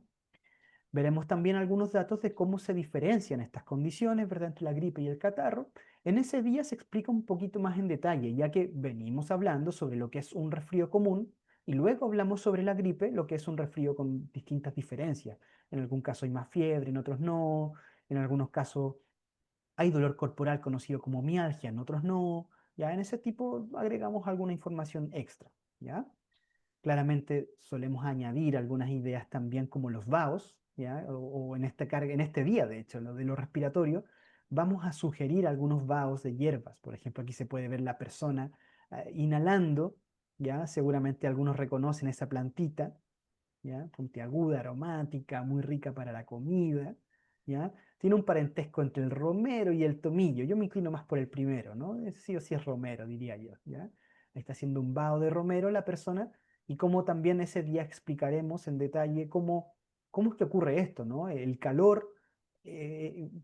Veremos también algunos datos de cómo se diferencian estas condiciones, ¿verdad? Entre la gripe y el catarro. En ese día se explica un poquito más en detalle, ya que venimos hablando sobre lo que es un resfrío común y luego hablamos sobre la gripe, lo que es un resfrío con distintas diferencias. En algún caso hay más fiebre, en otros no. En algunos casos hay dolor corporal conocido como mialgia, en otros no. Ya en ese tipo agregamos alguna información extra, ¿ya? Claramente solemos añadir algunas ideas también como los vaos, ¿ya? O en esta carga, en este día, de hecho, lo de lo respiratorio, vamos a sugerir algunos vaos de hierbas. Por ejemplo, aquí se puede ver la persona inhalando, ¿ya? Seguramente algunos reconocen esa plantita, ¿ya? Puntiaguda, aromática, muy rica para la comida, ¿ya? Tiene un parentesco entre el romero y el tomillo. Yo me inclino más por el primero, ¿no? Sí o sí es romero, diría yo, ¿ya? Ahí está haciendo un vaho de romero la persona y cómo también ese día explicaremos en detalle cómo es que ocurre esto, ¿no? El calor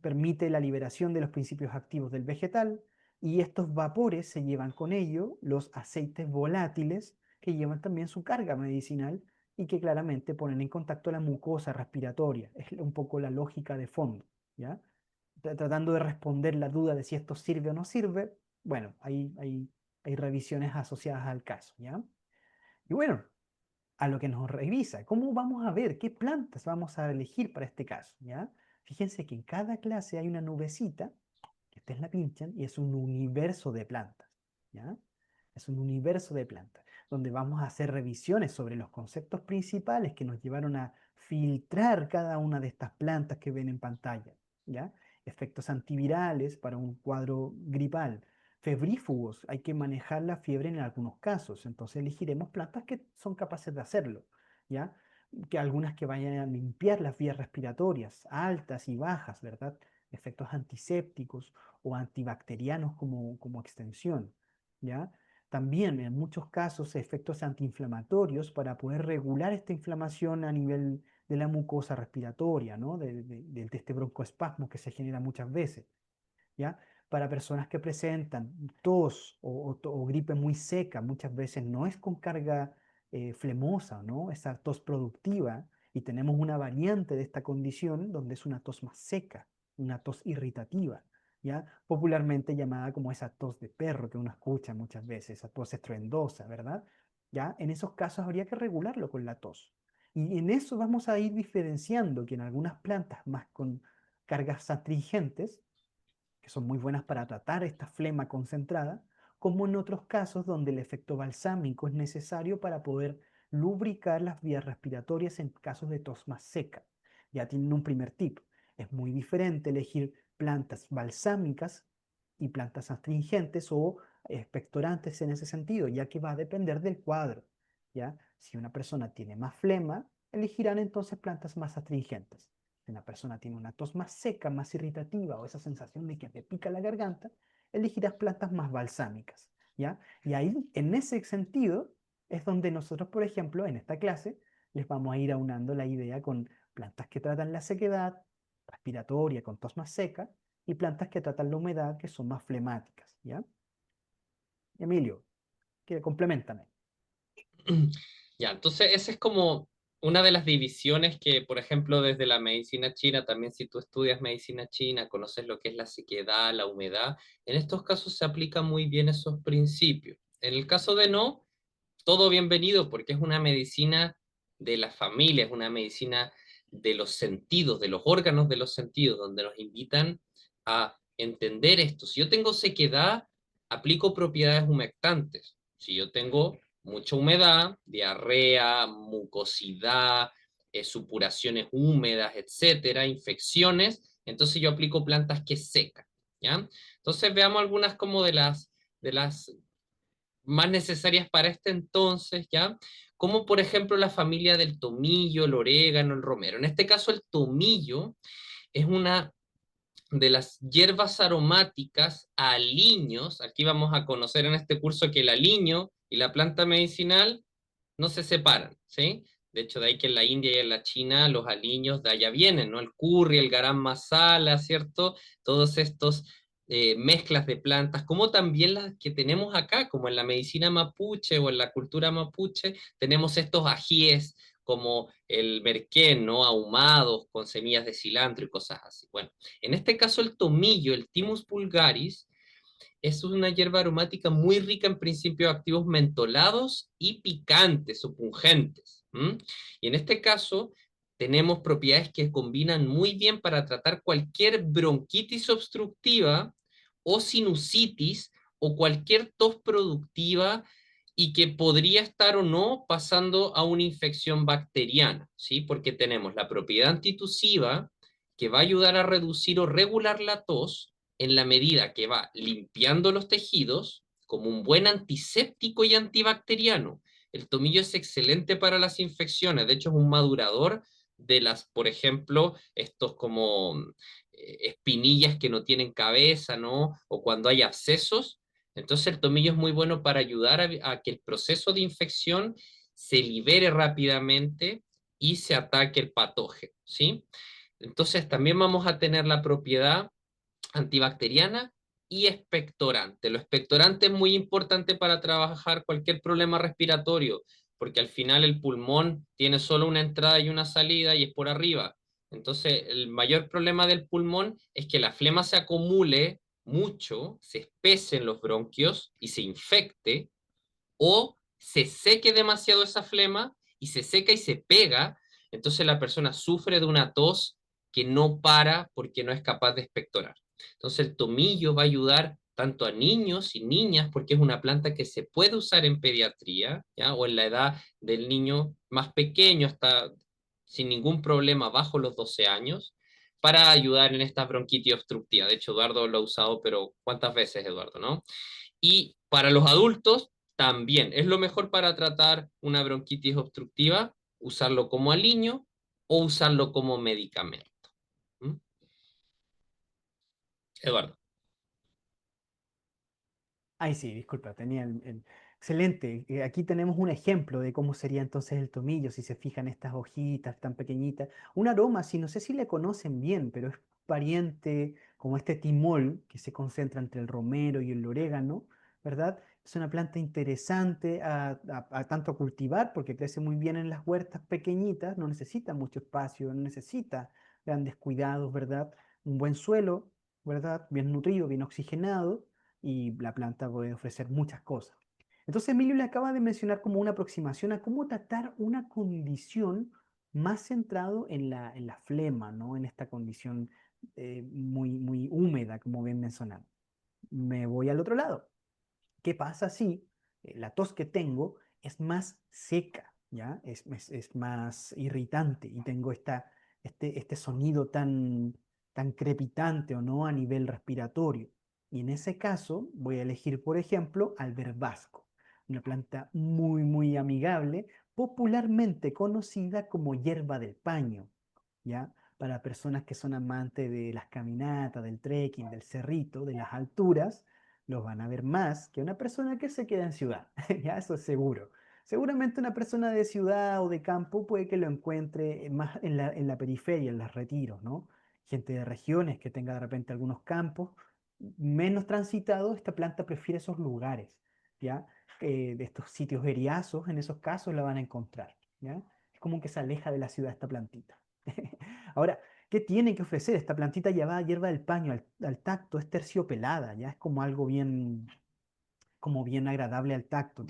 permite la liberación de los principios activos del vegetal y estos vapores se llevan con ello los aceites volátiles que llevan también su carga medicinal y que claramente ponen en contacto la mucosa respiratoria. Es un poco la lógica de fondo, ¿ya? Tratando de responder la duda de si esto sirve o no sirve, bueno, hay revisiones asociadas al caso, ¿ya? Y bueno, a lo que nos revisa, ¿cómo vamos a ver qué plantas vamos a elegir para este caso, ¿ya? Fíjense que en cada clase hay una nubecita, que ustedes la pinchan, y es un universo de plantas, ¿ya? Es un universo de plantas, donde vamos a hacer revisiones sobre los conceptos principales que nos llevaron a filtrar cada una de estas plantas que ven en pantalla, ¿ya? Efectos antivirales para un cuadro gripal, febrífugos, hay que manejar la fiebre en algunos casos, entonces elegiremos plantas que son capaces de hacerlo, ¿ya? Que algunas que vayan a limpiar las vías respiratorias, altas y bajas, ¿verdad? Efectos antisépticos o antibacterianos como extensión, ¿ya? También en muchos casos efectos antiinflamatorios para poder regular esta inflamación a nivel de la mucosa respiratoria, ¿no? De este broncoespasmo que se genera muchas veces, ¿ya? Para personas que presentan tos o gripe muy seca, muchas veces no es con carga flemosa, ¿no? Esa tos productiva, y tenemos una variante de esta condición donde es una tos más seca, una tos irritativa, ¿ya? Popularmente llamada como esa tos de perro que uno escucha muchas veces, esa tos estruendosa, ¿verdad? ¿Ya? En esos casos habría que regularlo con la tos. Y en eso vamos a ir diferenciando que en algunas plantas más con cargas astringentes, que son muy buenas para tratar esta flema concentrada, como en otros casos donde el efecto balsámico es necesario para poder lubricar las vías respiratorias en casos de tos más seca. Ya tienen un primer tip. Es muy diferente elegir plantas balsámicas y plantas astringentes o expectorantes en ese sentido, ya que va a depender del cuadro. ¿Ya? Si una persona tiene más flema, elegirán entonces plantas más astringentes. Si una persona tiene una tos más seca, más irritativa o esa sensación de que te pica la garganta, elegirás plantas más balsámicas. ¿Ya? Y ahí, en ese sentido, es donde nosotros, por ejemplo, en esta clase, les vamos a ir aunando la idea con plantas que tratan la sequedad respiratoria, con tos más seca, y plantas que tratan la humedad, que son más flemáticas. ¿Ya? Emilio, que complementame. Ya, entonces esa es como una de las divisiones que, por ejemplo, desde la medicina china, también si tú estudias medicina china, conoces lo que es la sequedad, la humedad, en estos casos se aplican muy bien esos principios. En el caso de no, todo bienvenido porque es una medicina de la familia, es una medicina de los sentidos, de los órganos de los sentidos, donde nos invitan a entender esto. Si yo tengo sequedad, aplico propiedades humectantes. Si yo tengo mucha humedad, diarrea, mucosidad, supuraciones húmedas, etcétera, infecciones, entonces yo aplico plantas que secan, ¿ya? Entonces veamos algunas como de las más necesarias para este entonces, ¿ya? Como por ejemplo la familia del tomillo, el orégano, el romero. En este caso el tomillo es una de las hierbas aromáticas a aliños. Aquí vamos a conocer en este curso que el aliño y la planta medicinal no se separan, ¿sí? De hecho, de ahí que en la India y en la China los aliños de allá vienen, ¿no? El curry, el garam masala, ¿cierto? Todos estos mezclas de plantas, como también las que tenemos acá, como en la medicina mapuche o en la cultura mapuche, tenemos estos ajíes como el merquén, ¿no? Ahumados con semillas de cilantro y cosas así. Bueno, en este caso el tomillo, el Thymus vulgaris, es una hierba aromática muy rica en principios activos mentolados y picantes o pungentes. ¿M? Y en este caso tenemos propiedades que combinan muy bien para tratar cualquier bronquitis obstructiva o sinusitis o cualquier tos productiva y que podría estar o no pasando a una infección bacteriana, ¿sí? Porque tenemos la propiedad antitusiva que va a ayudar a reducir o regular la tos en la medida que va limpiando los tejidos como un buen antiséptico y antibacteriano. El tomillo es excelente para las infecciones, de hecho es un madurador de las, por ejemplo, estos como espinillas que no tienen cabeza, ¿no? O cuando hay abscesos. Entonces el tomillo es muy bueno para ayudar a que el proceso de infección se libere rápidamente y se ataque el patógeno, ¿sí? Entonces también vamos a tener la propiedad antibacteriana y expectorante. Lo expectorante es muy importante para trabajar cualquier problema respiratorio, porque al final el pulmón tiene solo una entrada y una salida y es por arriba. Entonces, el mayor problema del pulmón es que la flema se acumule mucho, se espese en los bronquios y se infecte, o se seque demasiado esa flema y se seca y se pega, entonces la persona sufre de una tos que no para porque no es capaz de expectorar. Entonces el tomillo va a ayudar tanto a niños y niñas porque es una planta que se puede usar en pediatría, ¿ya? O en la edad del niño más pequeño hasta sin ningún problema bajo los 12 años para ayudar en esta bronquitis obstructiva. De hecho, Eduardo lo ha usado, pero ¿cuántas veces, Eduardo, no? Y para los adultos también es lo mejor para tratar una bronquitis obstructiva, usarlo como aliño o usarlo como medicamento. ¿Mm? Eduardo. Ay, sí, disculpa, tenía Excelente. Aquí tenemos un ejemplo de cómo sería entonces el tomillo, si se fijan estas hojitas tan pequeñitas. Un aroma, si no sé si le conocen bien, pero es pariente como este timol que se concentra entre el romero y el orégano, ¿verdad? Es una planta interesante a tanto cultivar porque crece muy bien en las huertas pequeñitas, no necesita mucho espacio, no necesita grandes cuidados, ¿verdad? Un buen suelo, ¿verdad? Bien nutrido, bien oxigenado y la planta puede ofrecer muchas cosas. Entonces Emilio le acaba de mencionar como una aproximación a cómo tratar una condición más centrado en la flema, ¿no? En esta condición muy húmeda, como bien mencionado. Me voy al otro lado. ¿Qué pasa si la tos que tengo es más seca, ¿ya? Es más irritante y tengo este sonido tan crepitante o no a nivel respiratorio. Y en ese caso voy a elegir, por ejemplo, alberbasco, una planta muy amigable, popularmente conocida como hierba del paño, ¿ya? Para personas que son amantes de las caminatas, del trekking, del cerrito, de las alturas, los van a ver más que una persona que se queda en ciudad, ya eso es seguro. Seguramente una persona de ciudad o de campo puede que lo encuentre más en la periferia, en los retiros, ¿no? Gente de regiones que tenga de repente algunos campos menos transitados, esta planta prefiere esos lugares, ¿ya? De estos sitios eriazos, en esos casos la van a encontrar, ¿ya? Es como que se aleja de la ciudad esta plantita. Ahora, ¿qué tiene que ofrecer? Esta plantita llamada hierba del paño al tacto es terciopelada, ya es como algo como bien agradable al tacto,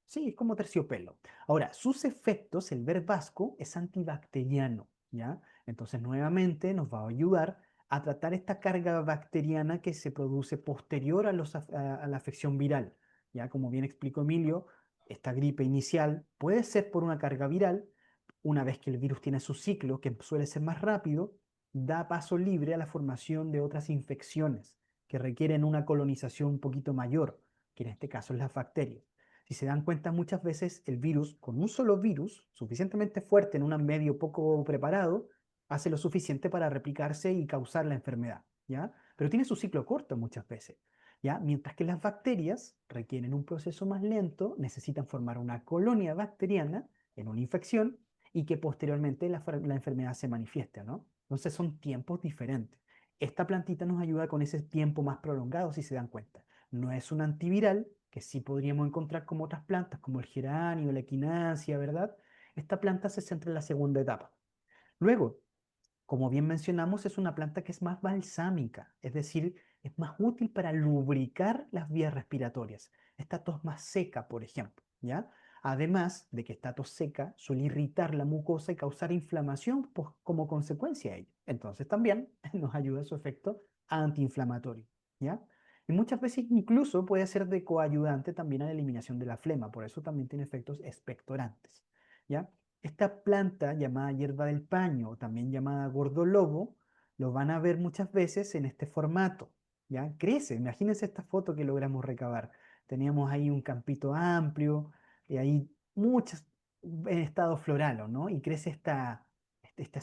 sí, es como terciopelo. Ahora, sus efectos, el verbasco es antibacteriano, ¿ya? Entonces, nuevamente nos va a ayudar a tratar esta carga bacteriana que se produce posterior a la afección viral, ¿ya? Como bien explicó Emilio, esta gripe inicial puede ser por una carga viral. Una vez que el virus tiene su ciclo, que suele ser más rápido, da paso libre a la formación de otras infecciones que requieren una colonización un poquito mayor, que en este caso es las bacterias. Si se dan cuenta, muchas veces el virus, con un solo virus, suficientemente fuerte en un medio poco preparado, hace lo suficiente para replicarse y causar la enfermedad, ¿ya? Pero tiene su ciclo corto muchas veces, ¿ya? Mientras que las bacterias requieren un proceso más lento, necesitan formar una colonia bacteriana en una infección y que posteriormente la enfermedad se manifieste, ¿no? Entonces son tiempos diferentes. Esta plantita nos ayuda con ese tiempo más prolongado, si se dan cuenta. No es un antiviral, que sí podríamos encontrar como otras plantas, como el geranio, la equinacia, ¿verdad? Esta planta se centra en la segunda etapa. Luego, como bien mencionamos, es una planta que es más balsámica, es decir, es más útil para lubricar las vías respiratorias. Esta tos más seca, por ejemplo, ¿ya? Además de que esta tos seca suele irritar la mucosa y causar inflamación como consecuencia de ello. Entonces también nos ayuda su efecto antiinflamatorio, ¿ya? Y muchas veces incluso puede ser de coayudante también a la eliminación de la flema, por eso también tiene efectos expectorantes, ¿ya? Esta planta llamada hierba del paño, o también llamada gordolobo, lo van a ver muchas veces en este formato, ¿ya? Crece, imagínense esta foto que logramos recabar. Teníamos ahí un campito amplio, y ahí muchas en estado floral, ¿o no? Y crece esta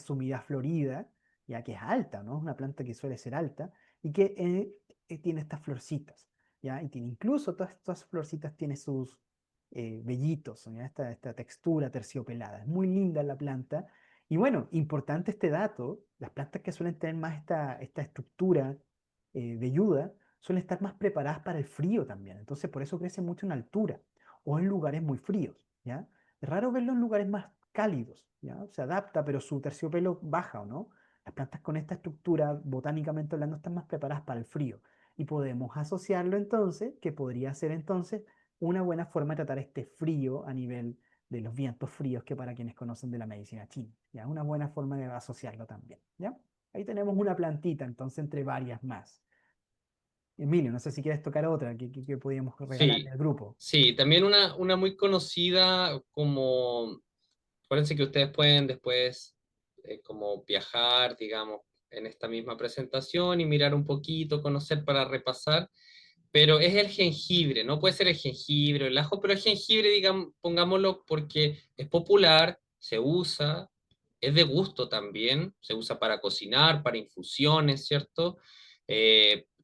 sumidad florida, ya que es alta, ¿no? Una planta que suele ser alta, y que tiene estas florcitas, ¿ya? Y tiene incluso todas estas florcitas tiene sus vellitos, ¿ya? Esta textura terciopelada. Es muy linda la planta. Y bueno, importante este dato, las plantas que suelen tener más esta estructura velluda suelen estar más preparadas para el frío también. Entonces, por eso crece mucho en altura o en lugares muy fríos, ¿ya? Es raro verlo en lugares más cálidos, ¿ya? Se adapta, pero su terciopelo baja, ¿o no? Las plantas con esta estructura, botánicamente hablando, están más preparadas para el frío. Y podemos asociarlo entonces, que podría ser entonces una buena forma de tratar este frío a nivel de los vientos fríos que para quienes conocen de la medicina china, ¿ya? Una buena forma de asociarlo también, ¿ya? Ahí tenemos una plantita, entonces, entre varias más. Emilio, no sé si quieres tocar otra que podíamos regalarle Sí, al grupo. sí, también una muy conocida como, acuérdense que ustedes pueden después como viajar, digamos, en esta misma presentación y mirar un poquito, conocer para repasar, pero es el jengibre, no puede ser el jengibre o el ajo, pero el jengibre, digamos, pongámoslo porque es popular, se usa, es de gusto también, se usa para cocinar, para infusiones, ¿cierto?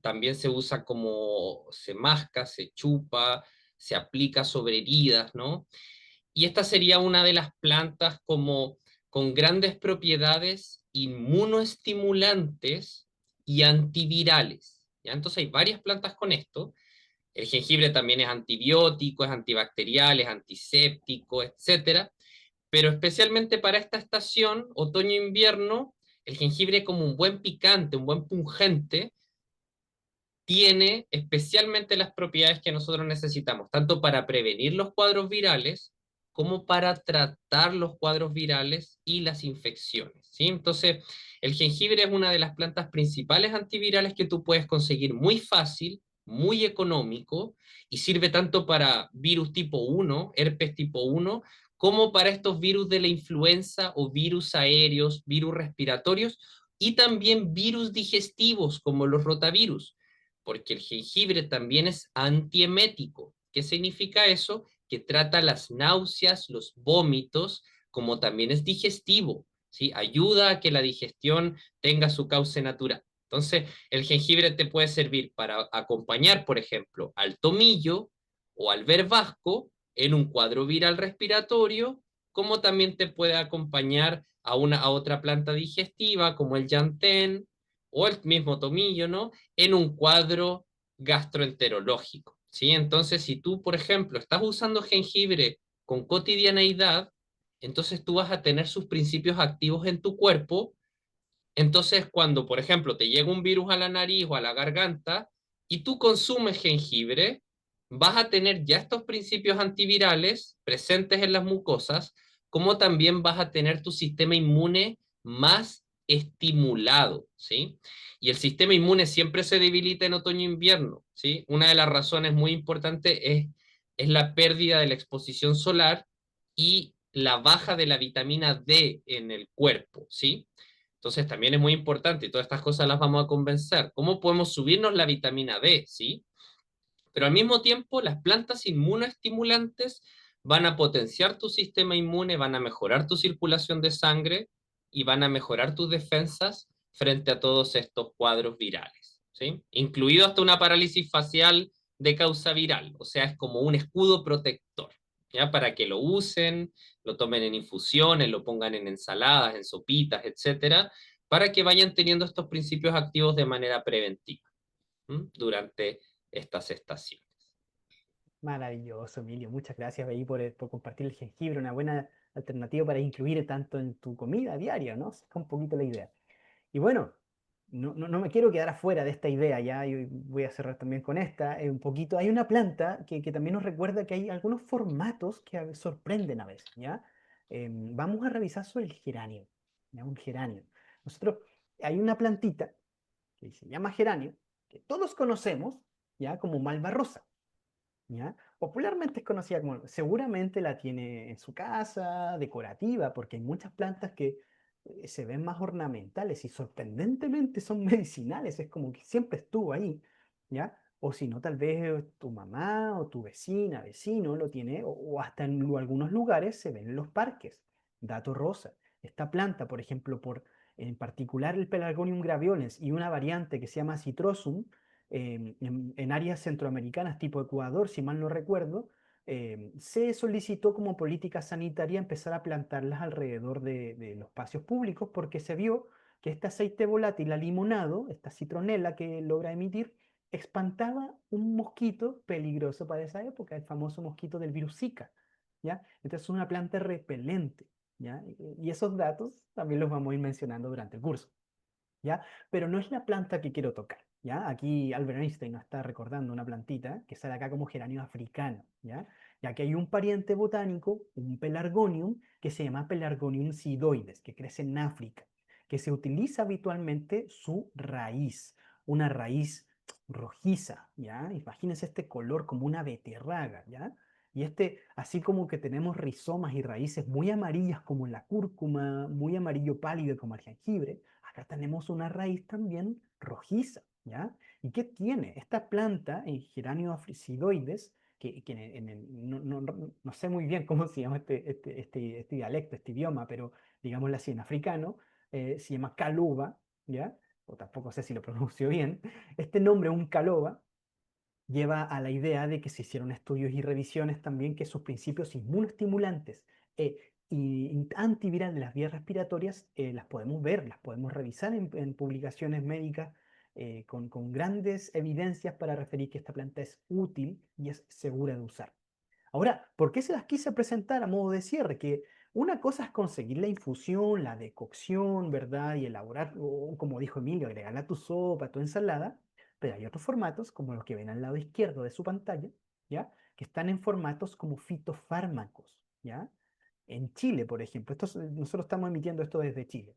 También se usa como se masca, se chupa, se aplica sobre heridas, ¿no? Y esta sería una de las plantas como con grandes propiedades inmunoestimulantes y antivirales. ¿Ya? Entonces hay varias plantas con esto. El jengibre también es antibiótico, es antibacterial, es antiséptico, etcétera. Pero especialmente para esta estación, otoño-invierno, el jengibre como un buen picante, un buen pungente, tiene especialmente las propiedades que nosotros necesitamos, tanto para prevenir los cuadros virales como para tratar los cuadros virales y las infecciones, ¿sí? Entonces, el jengibre es una de las plantas principales antivirales que tú puedes conseguir muy fácil, muy económico y sirve tanto para virus tipo 1, herpes tipo 1, como para estos virus de la influenza o virus aéreos, virus respiratorios y también virus digestivos como los rotavirus, porque el jengibre también es antiemético. ¿Qué significa eso? Que trata las náuseas, los vómitos, como también es digestivo, ¿sí? Ayuda a que la digestión tenga su cauce natural. Entonces, el jengibre te puede servir para acompañar, por ejemplo, al tomillo o al verbasco en un cuadro viral respiratorio, como también te puede acompañar a otra planta digestiva como el yantén o el mismo tomillo, ¿no? En un cuadro gastroenterológico, ¿sí? Entonces, si tú, por ejemplo, estás usando jengibre con cotidianeidad, entonces tú vas a tener sus principios activos en tu cuerpo. Entonces, cuando, por ejemplo, te llega un virus a la nariz o a la garganta y tú consumes jengibre, vas a tener ya estos principios antivirales presentes en las mucosas, como también vas a tener tu sistema inmune más estimulado, ¿sí? Y el sistema inmune siempre se debilita en otoño e invierno, ¿sí? Una de las razones muy importantes es la pérdida de la exposición solar y la baja de la vitamina D en el cuerpo, ¿sí? Entonces también es muy importante y todas estas cosas las vamos a convencer. ¿Cómo podemos subirnos la vitamina D? ¿Sí? Pero al mismo tiempo las plantas inmunoestimulantes van a potenciar tu sistema inmune, van a mejorar tu circulación de sangre y van a mejorar tus defensas frente a todos estos cuadros virales, ¿sí? Incluido hasta una parálisis facial de causa viral, o sea, es como un escudo protector, ¿ya? Para que lo usen, lo tomen en infusiones, lo pongan en ensaladas, en sopitas, etcétera, para que vayan teniendo estos principios activos de manera preventiva, ¿m? Durante estas estaciones. Maravilloso, Emilio. Muchas gracias ahí por compartir el jengibre, una buena alternativa para incluir tanto en tu comida diaria, ¿no? Esa es un poquito la idea. Y bueno, no me quiero quedar afuera de esta idea, ya y voy a cerrar también con esta. Un poquito, hay una planta que también nos recuerda que hay algunos formatos que sorprenden a veces, ¿ya? Vamos a revisar sobre el geranio, ¿ya? Un geranio. Nosotros, hay una plantita que se llama geranio, que todos conocemos, ¿ya? Como malva rosa. ¿Ya? Popularmente es conocida como, seguramente la tiene en su casa, decorativa, porque hay muchas plantas que se ven más ornamentales y sorprendentemente son medicinales, es como que siempre estuvo ahí, ¿ya? O si no, tal vez tu mamá o tu vecina, vecino lo tiene, o hasta en algunos lugares se ven en los parques. Dato rosa. Esta planta, por ejemplo, en particular el Pelargonium graveolens y una variante que se llama Citrosum, en áreas centroamericanas tipo Ecuador, si mal no recuerdo, se solicitó como política sanitaria empezar a plantarlas alrededor de los espacios públicos porque se vio que este aceite volátil, limonado, esta citronela que logra emitir, espantaba un mosquito peligroso para esa época, el famoso mosquito del virus Zika, ¿ya? Entonces es una planta repelente, ¿ya? Y esos datos también los vamos a ir mencionando durante el curso. ¿Ya? Pero no es la planta que quiero tocar, ¿ya? Aquí Albert Einstein nos está recordando una plantita que sale acá como geranio africano, ¿ya? Ya que hay un pariente botánico, un pelargonium, que se llama Pelargonium sidoides, que crece en África, que se utiliza habitualmente su raíz, una raíz rojiza, ¿ya? Imagínense este color como una beterraga, ¿ya? Y así como que tenemos rizomas y raíces muy amarillas como la cúrcuma, muy amarillo pálido como el jengibre, acá tenemos una raíz también rojiza, ¿ya? ¿Y qué tiene? Esta planta, en Geranio africidoides, que no sé muy bien cómo se llama este dialecto, este idioma, pero digámoslo así en africano, se llama caluba, ¿ya? O tampoco sé si lo pronuncio bien. Este nombre, un caluba, lleva a la idea de que se hicieron estudios y revisiones también que sus principios inmunoestimulantes y antivirales de las vías respiratorias las podemos ver, las podemos revisar en publicaciones médicas con grandes evidencias para referir que esta planta es útil y es segura de usar. Ahora, ¿por qué se las quise presentar a modo de cierre? Que una cosa es conseguir la infusión, la decocción, ¿verdad? Y elaborar, o como dijo Emilio, agregarla a tu sopa, a tu ensalada. Pero hay otros formatos, como los que ven al lado izquierdo de su pantalla, ¿ya? Que están en formatos como fitofármacos, ¿ya? En Chile, por ejemplo, nosotros estamos emitiendo esto desde Chile.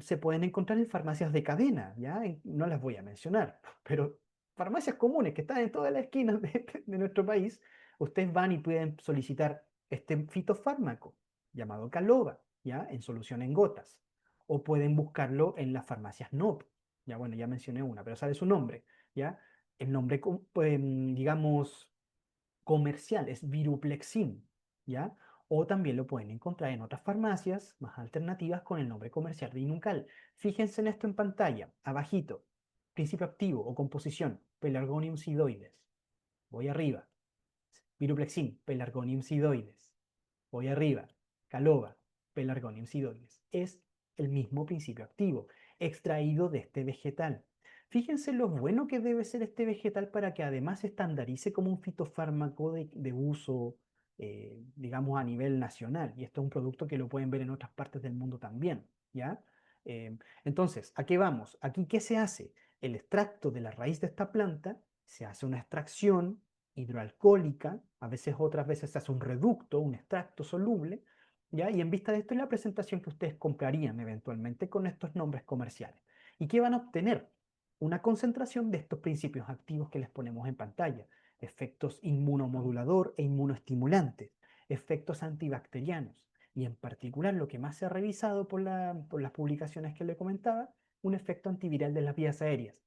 Se pueden encontrar en farmacias de cadena, ¿ya? No las voy a mencionar, pero farmacias comunes que están en todas las esquinas de nuestro país, ustedes van y pueden solicitar este fitofármaco llamado Caloba, ¿ya? En solución en gotas. O pueden buscarlo en las farmacias NOP. Ya bueno, ya mencioné una, pero sale su nombre, ¿ya? El nombre, digamos, comercial es Viruplexin, ¿ya? O también lo pueden encontrar en otras farmacias más alternativas con el nombre comercial de Inucal. Fíjense en esto en pantalla, abajito, principio activo o composición, Pelargonium sidoides. Voy arriba, Viruplexin, Pelargonium sidoides. Voy arriba, Caloba, Pelargonium sidoides. Es el mismo principio activo, extraído de este vegetal. Fíjense lo bueno que debe ser este vegetal para que además se estandarice como un fitofármaco de uso, digamos, a nivel nacional. Y esto es un producto que lo pueden ver en otras partes del mundo también, ¿ya? Entonces, ¿a qué vamos? Aquí, ¿qué se hace? El extracto de la raíz de esta planta, se hace una extracción hidroalcohólica, a veces otras veces se hace un reducto, un extracto soluble, ¿ya? Y en vista de esto es la presentación que ustedes comprarían eventualmente con estos nombres comerciales. ¿Y qué van a obtener? Una concentración de estos principios activos que les ponemos en pantalla, efectos inmunomodulador e inmunoestimulantes, efectos antibacterianos, y en particular lo que más se ha revisado por las publicaciones que le comentaba, un efecto antiviral de las vías aéreas.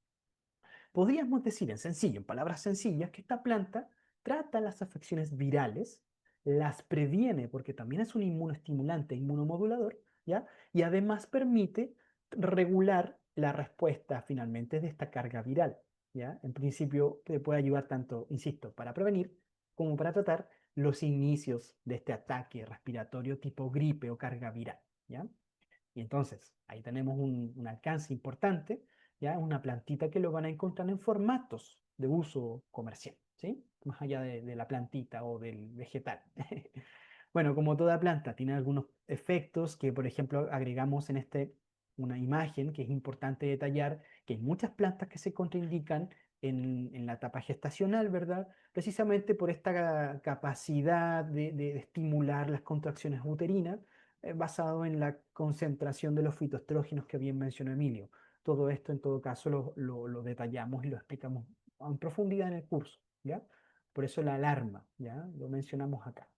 Podríamos decir en sencillo, en palabras sencillas, que esta planta trata las afecciones virales, las previene porque también es un inmunoestimulante, inmunomodulador, ¿ya? Y además permite regular la respuesta finalmente de esta carga viral, ¿ya? En principio te puede ayudar tanto, insisto, para prevenir como para tratar los inicios de este ataque respiratorio tipo gripe o carga viral, ¿ya? Y entonces, ahí tenemos un alcance importante, ¿ya? Una plantita que lo van a encontrar en formatos de uso comercial, ¿sí? Más allá de la plantita o del vegetal. Bueno, como toda planta, tiene algunos efectos que, por ejemplo, agregamos en una imagen que es importante detallar, que hay muchas plantas que se contraindican en la etapa gestacional, ¿verdad? Precisamente por esta capacidad de estimular las contracciones uterinas, basado en la concentración de los fitoestrógenos que bien mencionó Emilio. Todo esto, en todo caso, lo detallamos y lo explicamos en profundidad en el curso, ¿ya? Por eso la alarma, ¿ya? Lo mencionamos acá.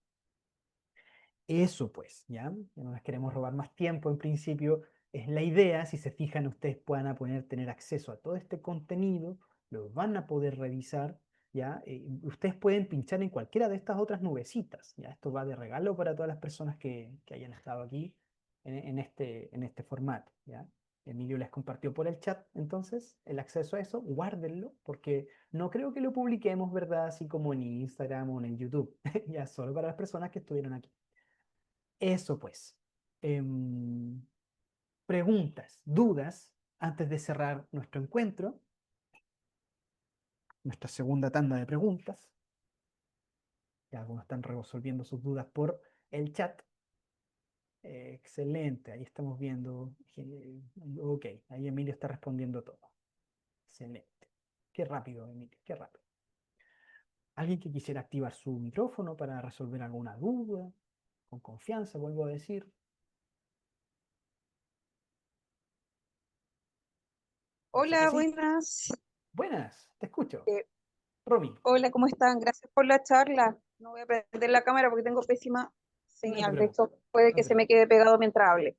Eso pues, ¿ya? Ya no les queremos robar más tiempo, en principio es la idea, si se fijan ustedes puedan a poder tener acceso a todo este contenido, lo van a poder revisar, ¿ya? Ustedes pueden pinchar en cualquiera de estas otras nubecitas, ¿ya? Esto va de regalo para todas las personas que hayan estado aquí en este formato, ¿ya? Emilio les compartió por el chat, entonces, el acceso a eso, guárdenlo, porque no creo que lo publiquemos, ¿verdad? Así como en Instagram o en YouTube, ya solo para las personas que estuvieron aquí. Eso pues. Em, Preguntas, dudas, antes de cerrar nuestro encuentro, nuestra segunda tanda de preguntas. Ya algunos están resolviendo sus dudas por el chat. Excelente, ahí estamos viendo. Ok, ahí Emilio está respondiendo todo. Excelente. Qué rápido, Emilio, qué rápido. ¿Alguien que quisiera activar su micrófono para resolver alguna duda? Con confianza, vuelvo a decir. Parece que Hola, sí. buenas. Buenas, te escucho. Eh, Romy, hola, ¿cómo están? Gracias por la charla. No voy a prender la cámara porque tengo pésima no te señal. De preocupes, hecho, puede no que te se me preocupes. quede pegado mientras hable.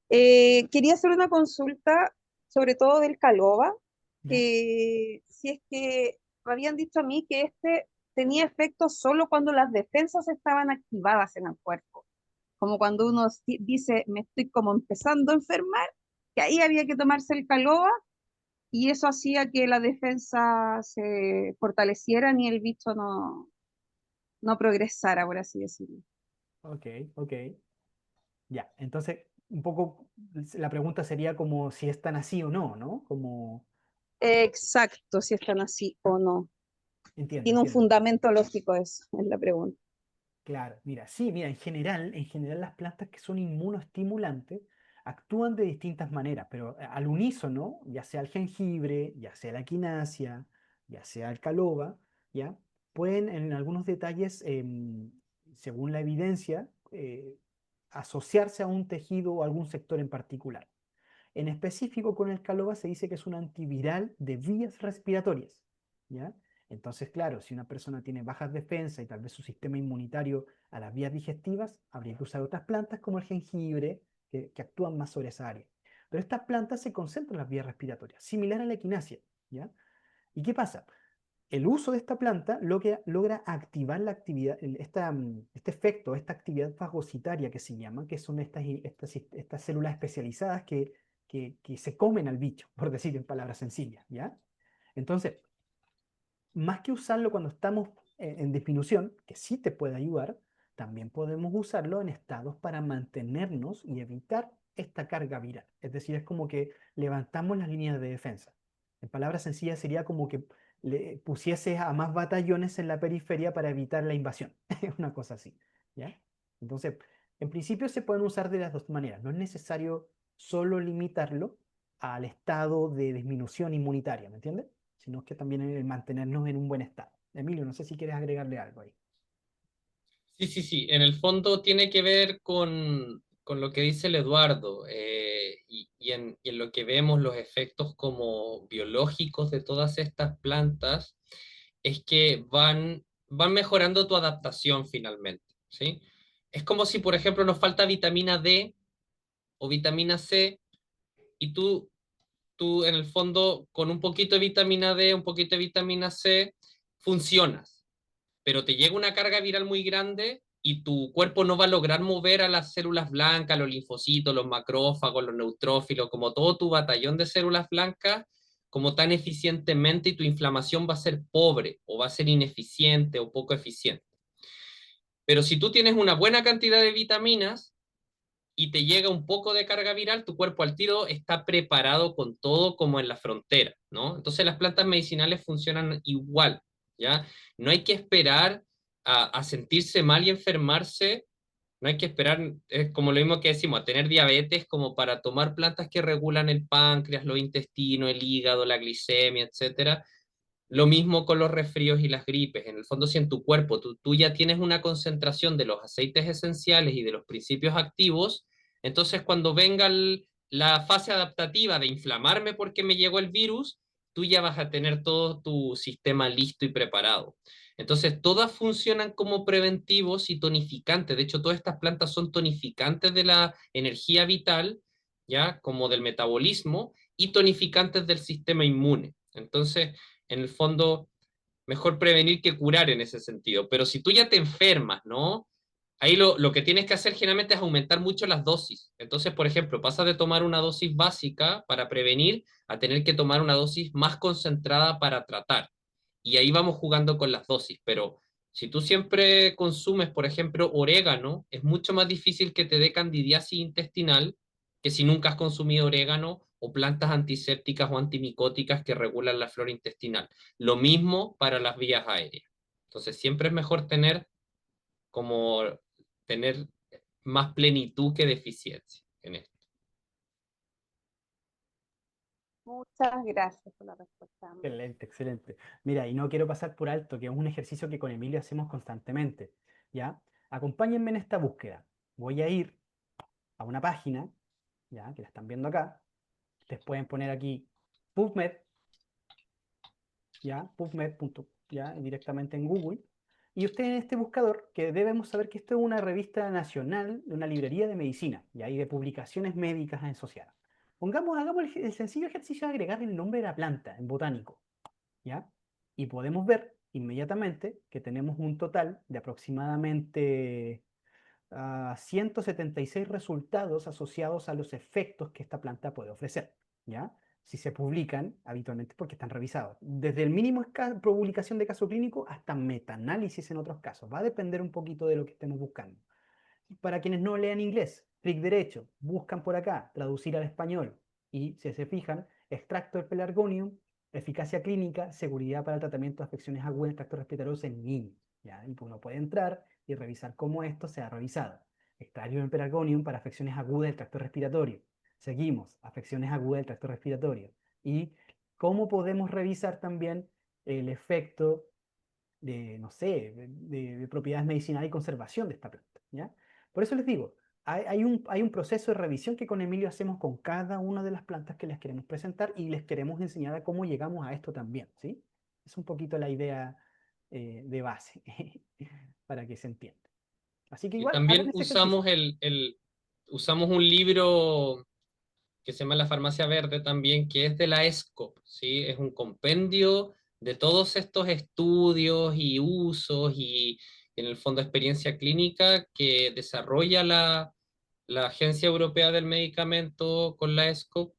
Quería hacer una consulta, sobre todo del Caloba. ¿Ya? Si es que me habían dicho a mí que este tenía efectos solo cuando las defensas estaban activadas en el cuerpo. Como cuando uno dice, me estoy como empezando a enfermar, que ahí había que tomarse el Caloba y eso hacía que la defensa se fortaleciera y el bicho no progresara, por así decirlo. Ok, ok. Ya, entonces un poco la pregunta sería como si es tan así o no, ¿no? Como, Exacto, si están así o no. entiendo, Tiene un entiendo. fundamento lógico eso, es la pregunta. Claro, mira, sí, mira, en general las plantas que son inmunoestimulantes actúan de distintas maneras, pero al unísono, ya sea el jengibre, ya sea la quinasia, ya sea el caloba, ¿ya? Pueden en algunos detalles, según la evidencia, asociarse a un tejido o algún sector en particular. En específico con el caloba se dice que es un antiviral de vías respiratorias. ¿ya? Entonces, claro, si una persona tiene bajas defensas y tal vez su sistema inmunitario a las vías digestivas, habría que usar otras plantas como el jengibre, que actúan más sobre esa área. Pero estas plantas se concentran en las vías respiratorias, similar a la equinacia, ¿ya? ¿Y qué pasa? El uso de esta planta logra activar la actividad, este efecto, esta actividad fagocitaria que se llama, que son estas células especializadas que se comen al bicho, por decir en palabras sencillas, ¿ya? Entonces, más que usarlo cuando estamos en disminución, que sí te puede ayudar, también podemos usarlo en estados para mantenernos y evitar esta carga viral. Es decir, es como que levantamos las líneas de defensa. En palabras sencillas sería como que le pusieses a más batallones en la periferia para evitar la invasión. Una cosa así, ¿ya? Entonces, en principio se pueden usar de las dos maneras. No es necesario solo limitarlo al estado de disminución inmunitaria, ¿me entiendes? Sino que también el mantenernos en un buen estado. Emilio, no sé si quieres agregarle algo ahí. Sí, sí, sí. En el fondo tiene que ver con lo que dice el Eduardo y en lo que vemos los efectos como biológicos de todas estas plantas es que van mejorando tu adaptación finalmente, ¿sí? Es como si, por ejemplo, nos falta vitamina D o vitamina C y tú en el fondo con un poquito de vitamina D, un poquito de vitamina C, funcionas, pero te llega una carga viral muy grande y tu cuerpo no va a lograr mover a las células blancas, los linfocitos, los macrófagos, los neutrófilos, como todo tu batallón de células blancas, como tan eficientemente y tu inflamación va a ser pobre o va a ser ineficiente o poco eficiente. Pero si tú tienes una buena cantidad de vitaminas y te llega un poco de carga viral, tu cuerpo al tiro está preparado con todo como en la frontera, ¿no? Entonces las plantas medicinales funcionan igual, ¿ya? No hay que esperar a sentirse mal y enfermarse, no hay que esperar, es como lo mismo que decimos, a tener diabetes como para tomar plantas que regulan el páncreas, los intestinos, el hígado, la glicemia, etcétera. Lo mismo con los resfríos y las gripes. En el fondo, si en tu cuerpo tú ya tienes una concentración de los aceites esenciales y de los principios activos, entonces cuando venga la fase adaptativa de inflamarme porque me llegó el virus, tú ya vas a tener todo tu sistema listo y preparado. Entonces, todas funcionan como preventivos y tonificantes. De hecho, todas estas plantas son tonificantes de la energía vital, ¿ya? Como del metabolismo, y tonificantes del sistema inmune. Entonces, en el fondo, mejor prevenir que curar en ese sentido. Pero si tú ya te enfermas, ¿no? Ahí lo que tienes que hacer generalmente es aumentar mucho las dosis. Entonces, por ejemplo, pasas de tomar una dosis básica para prevenir a tener que tomar una dosis más concentrada para tratar. Y ahí vamos jugando con las dosis. Pero si tú siempre consumes, por ejemplo, orégano, es mucho más difícil que te dé candidiasis intestinal que si nunca has consumido orégano o plantas antisépticas o antimicóticas que regulan la flora intestinal. Lo mismo para las vías aéreas. Entonces, siempre es mejor como tener más plenitud que deficiencia en esto. Muchas gracias por la respuesta. Excelente, excelente. Mira, y no quiero pasar por alto que es un ejercicio que con Emilio hacemos constantemente, ¿ya? Acompáñenme en esta búsqueda. Voy a ir a una página, ¿ya? Que la están viendo acá. Ustedes pueden poner aquí PubMed, ¿ya? PubMed. ¿Ya? Directamente en Google. Y ustedes en este buscador, que debemos saber que esto es una revista nacional de una librería de medicina, ¿ya? Y de publicaciones médicas asociadas. Hagamos el sencillo ejercicio de agregar el nombre de la planta en botánico, ¿ya? Y podemos ver inmediatamente que tenemos un total de aproximadamente 176 resultados asociados a los efectos que esta planta puede ofrecer, ¿ya? Si se publican habitualmente porque están revisados. Desde el mínimo publicación de caso clínico hasta metaanálisis en otros casos. Va a depender un poquito de lo que estemos buscando. Para quienes no lean inglés, clic derecho, buscan por acá, traducir al español. Y si se fijan, extracto de Pelargonium, eficacia clínica, seguridad para el tratamiento de afecciones agudas del tracto respiratorio en niños. ¿Ya? Y uno puede entrar y revisar cómo esto se ha revisado. Extracto de Pelargonium para afecciones agudas del tracto respiratorio. Seguimos, afecciones agudas del tracto respiratorio. Y cómo podemos revisar también el efecto de, no sé, de propiedades medicinales y conservación de esta planta, ¿ya? Por eso les digo, hay un proceso de revisión que con Emilio hacemos con cada una de las plantas que les queremos presentar y les queremos enseñar a cómo llegamos a esto también, ¿sí? Es un poquito la idea de base para que se entienda. Así que Y igual, hagan también ese ejercicio. usamos un libro que se llama La Farmacia Verde también, que es de la ESCOP, ¿sí? Es un compendio de todos estos estudios y usos y en el fondo experiencia clínica que desarrolla la Agencia Europea del Medicamento con la ESCOP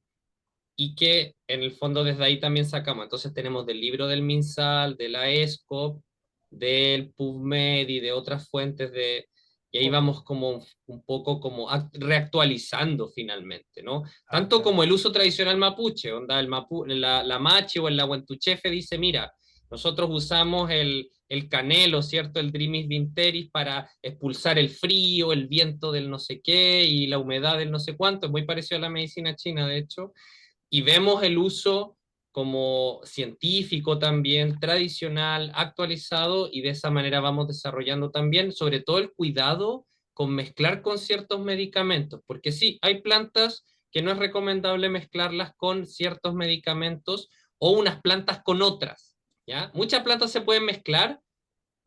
y que en el fondo desde ahí también sacamos. Entonces tenemos del libro del MinSal, de la ESCOP, del PubMed y de otras fuentes de... Y ahí Ok. vamos como un poco como reactualizando finalmente, ¿no? Tanto como el Actualizando. uso tradicional mapuche, onda la Machi o el Nahuentuchefe dice, mira, nosotros usamos el canelo, ¿cierto? El Drimis vinteris para expulsar el frío, el viento del no sé qué y la humedad del no sé cuánto. Es muy parecido a la medicina china, de hecho y vemos el uso como científico también, tradicional, actualizado, y de esa manera vamos desarrollando también, sobre todo el cuidado con mezclar con ciertos medicamentos, porque sí, hay plantas que no es recomendable mezclarlas con ciertos medicamentos o unas plantas con otras, ¿ya? Muchas plantas se pueden mezclar,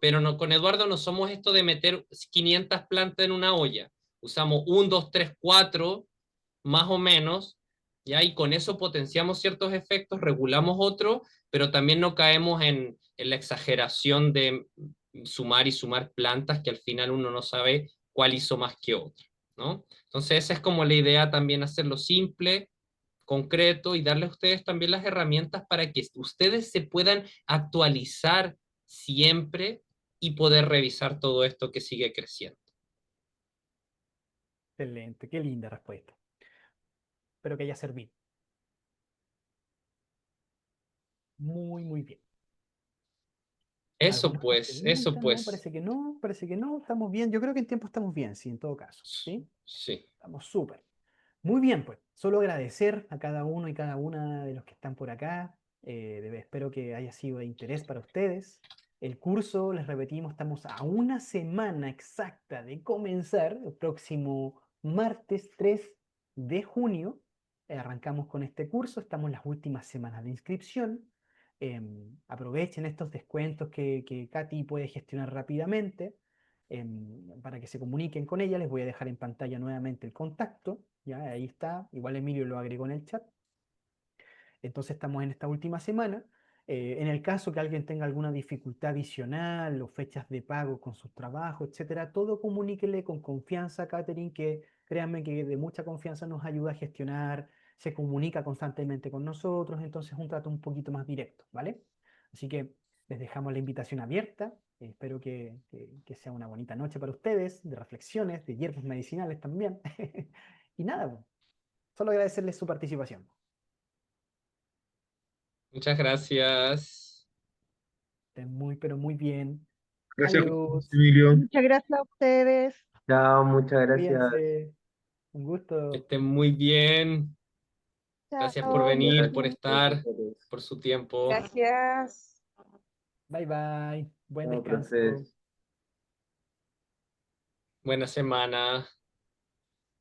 pero no, con Eduardo no somos esto de meter 500 plantas en una olla. Usamos 1, 2, 3, 4 más o menos, ¿ya? Y con eso potenciamos ciertos efectos, regulamos otros, pero también no caemos en la exageración de sumar y sumar plantas que al final uno no sabe cuál hizo más que otro, ¿no? Entonces esa es como la idea también, hacerlo simple, concreto y darle a ustedes también las herramientas para que ustedes se puedan actualizar siempre y poder revisar todo esto que sigue creciendo. Excelente, qué linda respuesta. Espero que haya servido. Muy, muy bien. ¿Alguna otra Eso pregunta? No, pues, parece que no, parece que no. Estamos bien. Yo creo que en tiempo estamos bien, sí, en todo caso. ¿Sí? sí. Estamos súper. Muy bien, pues. Solo agradecer a cada uno y cada una de los que están por acá. Espero que haya sido de interés para ustedes. El curso, les repetimos, estamos a una semana exacta de comenzar, el próximo martes 3 de junio. Arrancamos con este curso, estamos en las últimas semanas de inscripción. Aprovechen estos descuentos que Katy puede gestionar rápidamente para que se comuniquen con ella. Les voy a dejar en pantalla nuevamente el contacto. Ya, ahí está. Igual Emilio lo agregó en el chat. Entonces estamos en esta última semana. En el caso que alguien tenga alguna dificultad adicional o fechas de pago con sus trabajos, etcétera, todo comuníquele con confianza a Catherine, que créanme que de mucha confianza nos ayuda a gestionar, se comunica constantemente con nosotros, entonces es un trato un poquito más directo, ¿vale? Así que les dejamos la invitación abierta. Espero que sea una bonita noche para ustedes, de reflexiones, de hierbas medicinales también. Y nada, pues, solo agradecerles su participación. Muchas gracias. Estén muy, pero muy bien. Gracias, Adiós. Emilio. Muchas gracias a ustedes. Chao, muchas gracias. Cuídense. Un Que gusto. estén muy bien. Gracias por Chao. venir, Gracias por por sus estar, fotos. por su tiempo. Gracias. Bye bye. Buen Chao, descanso. profes. Buena semana.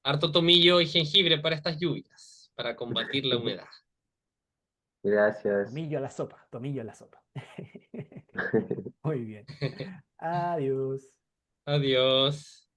Harto tomillo y jengibre para estas lluvias, para combatir la humedad. Gracias. Tomillo a la sopa. Tomillo a la sopa. Muy bien. Adiós. Adiós.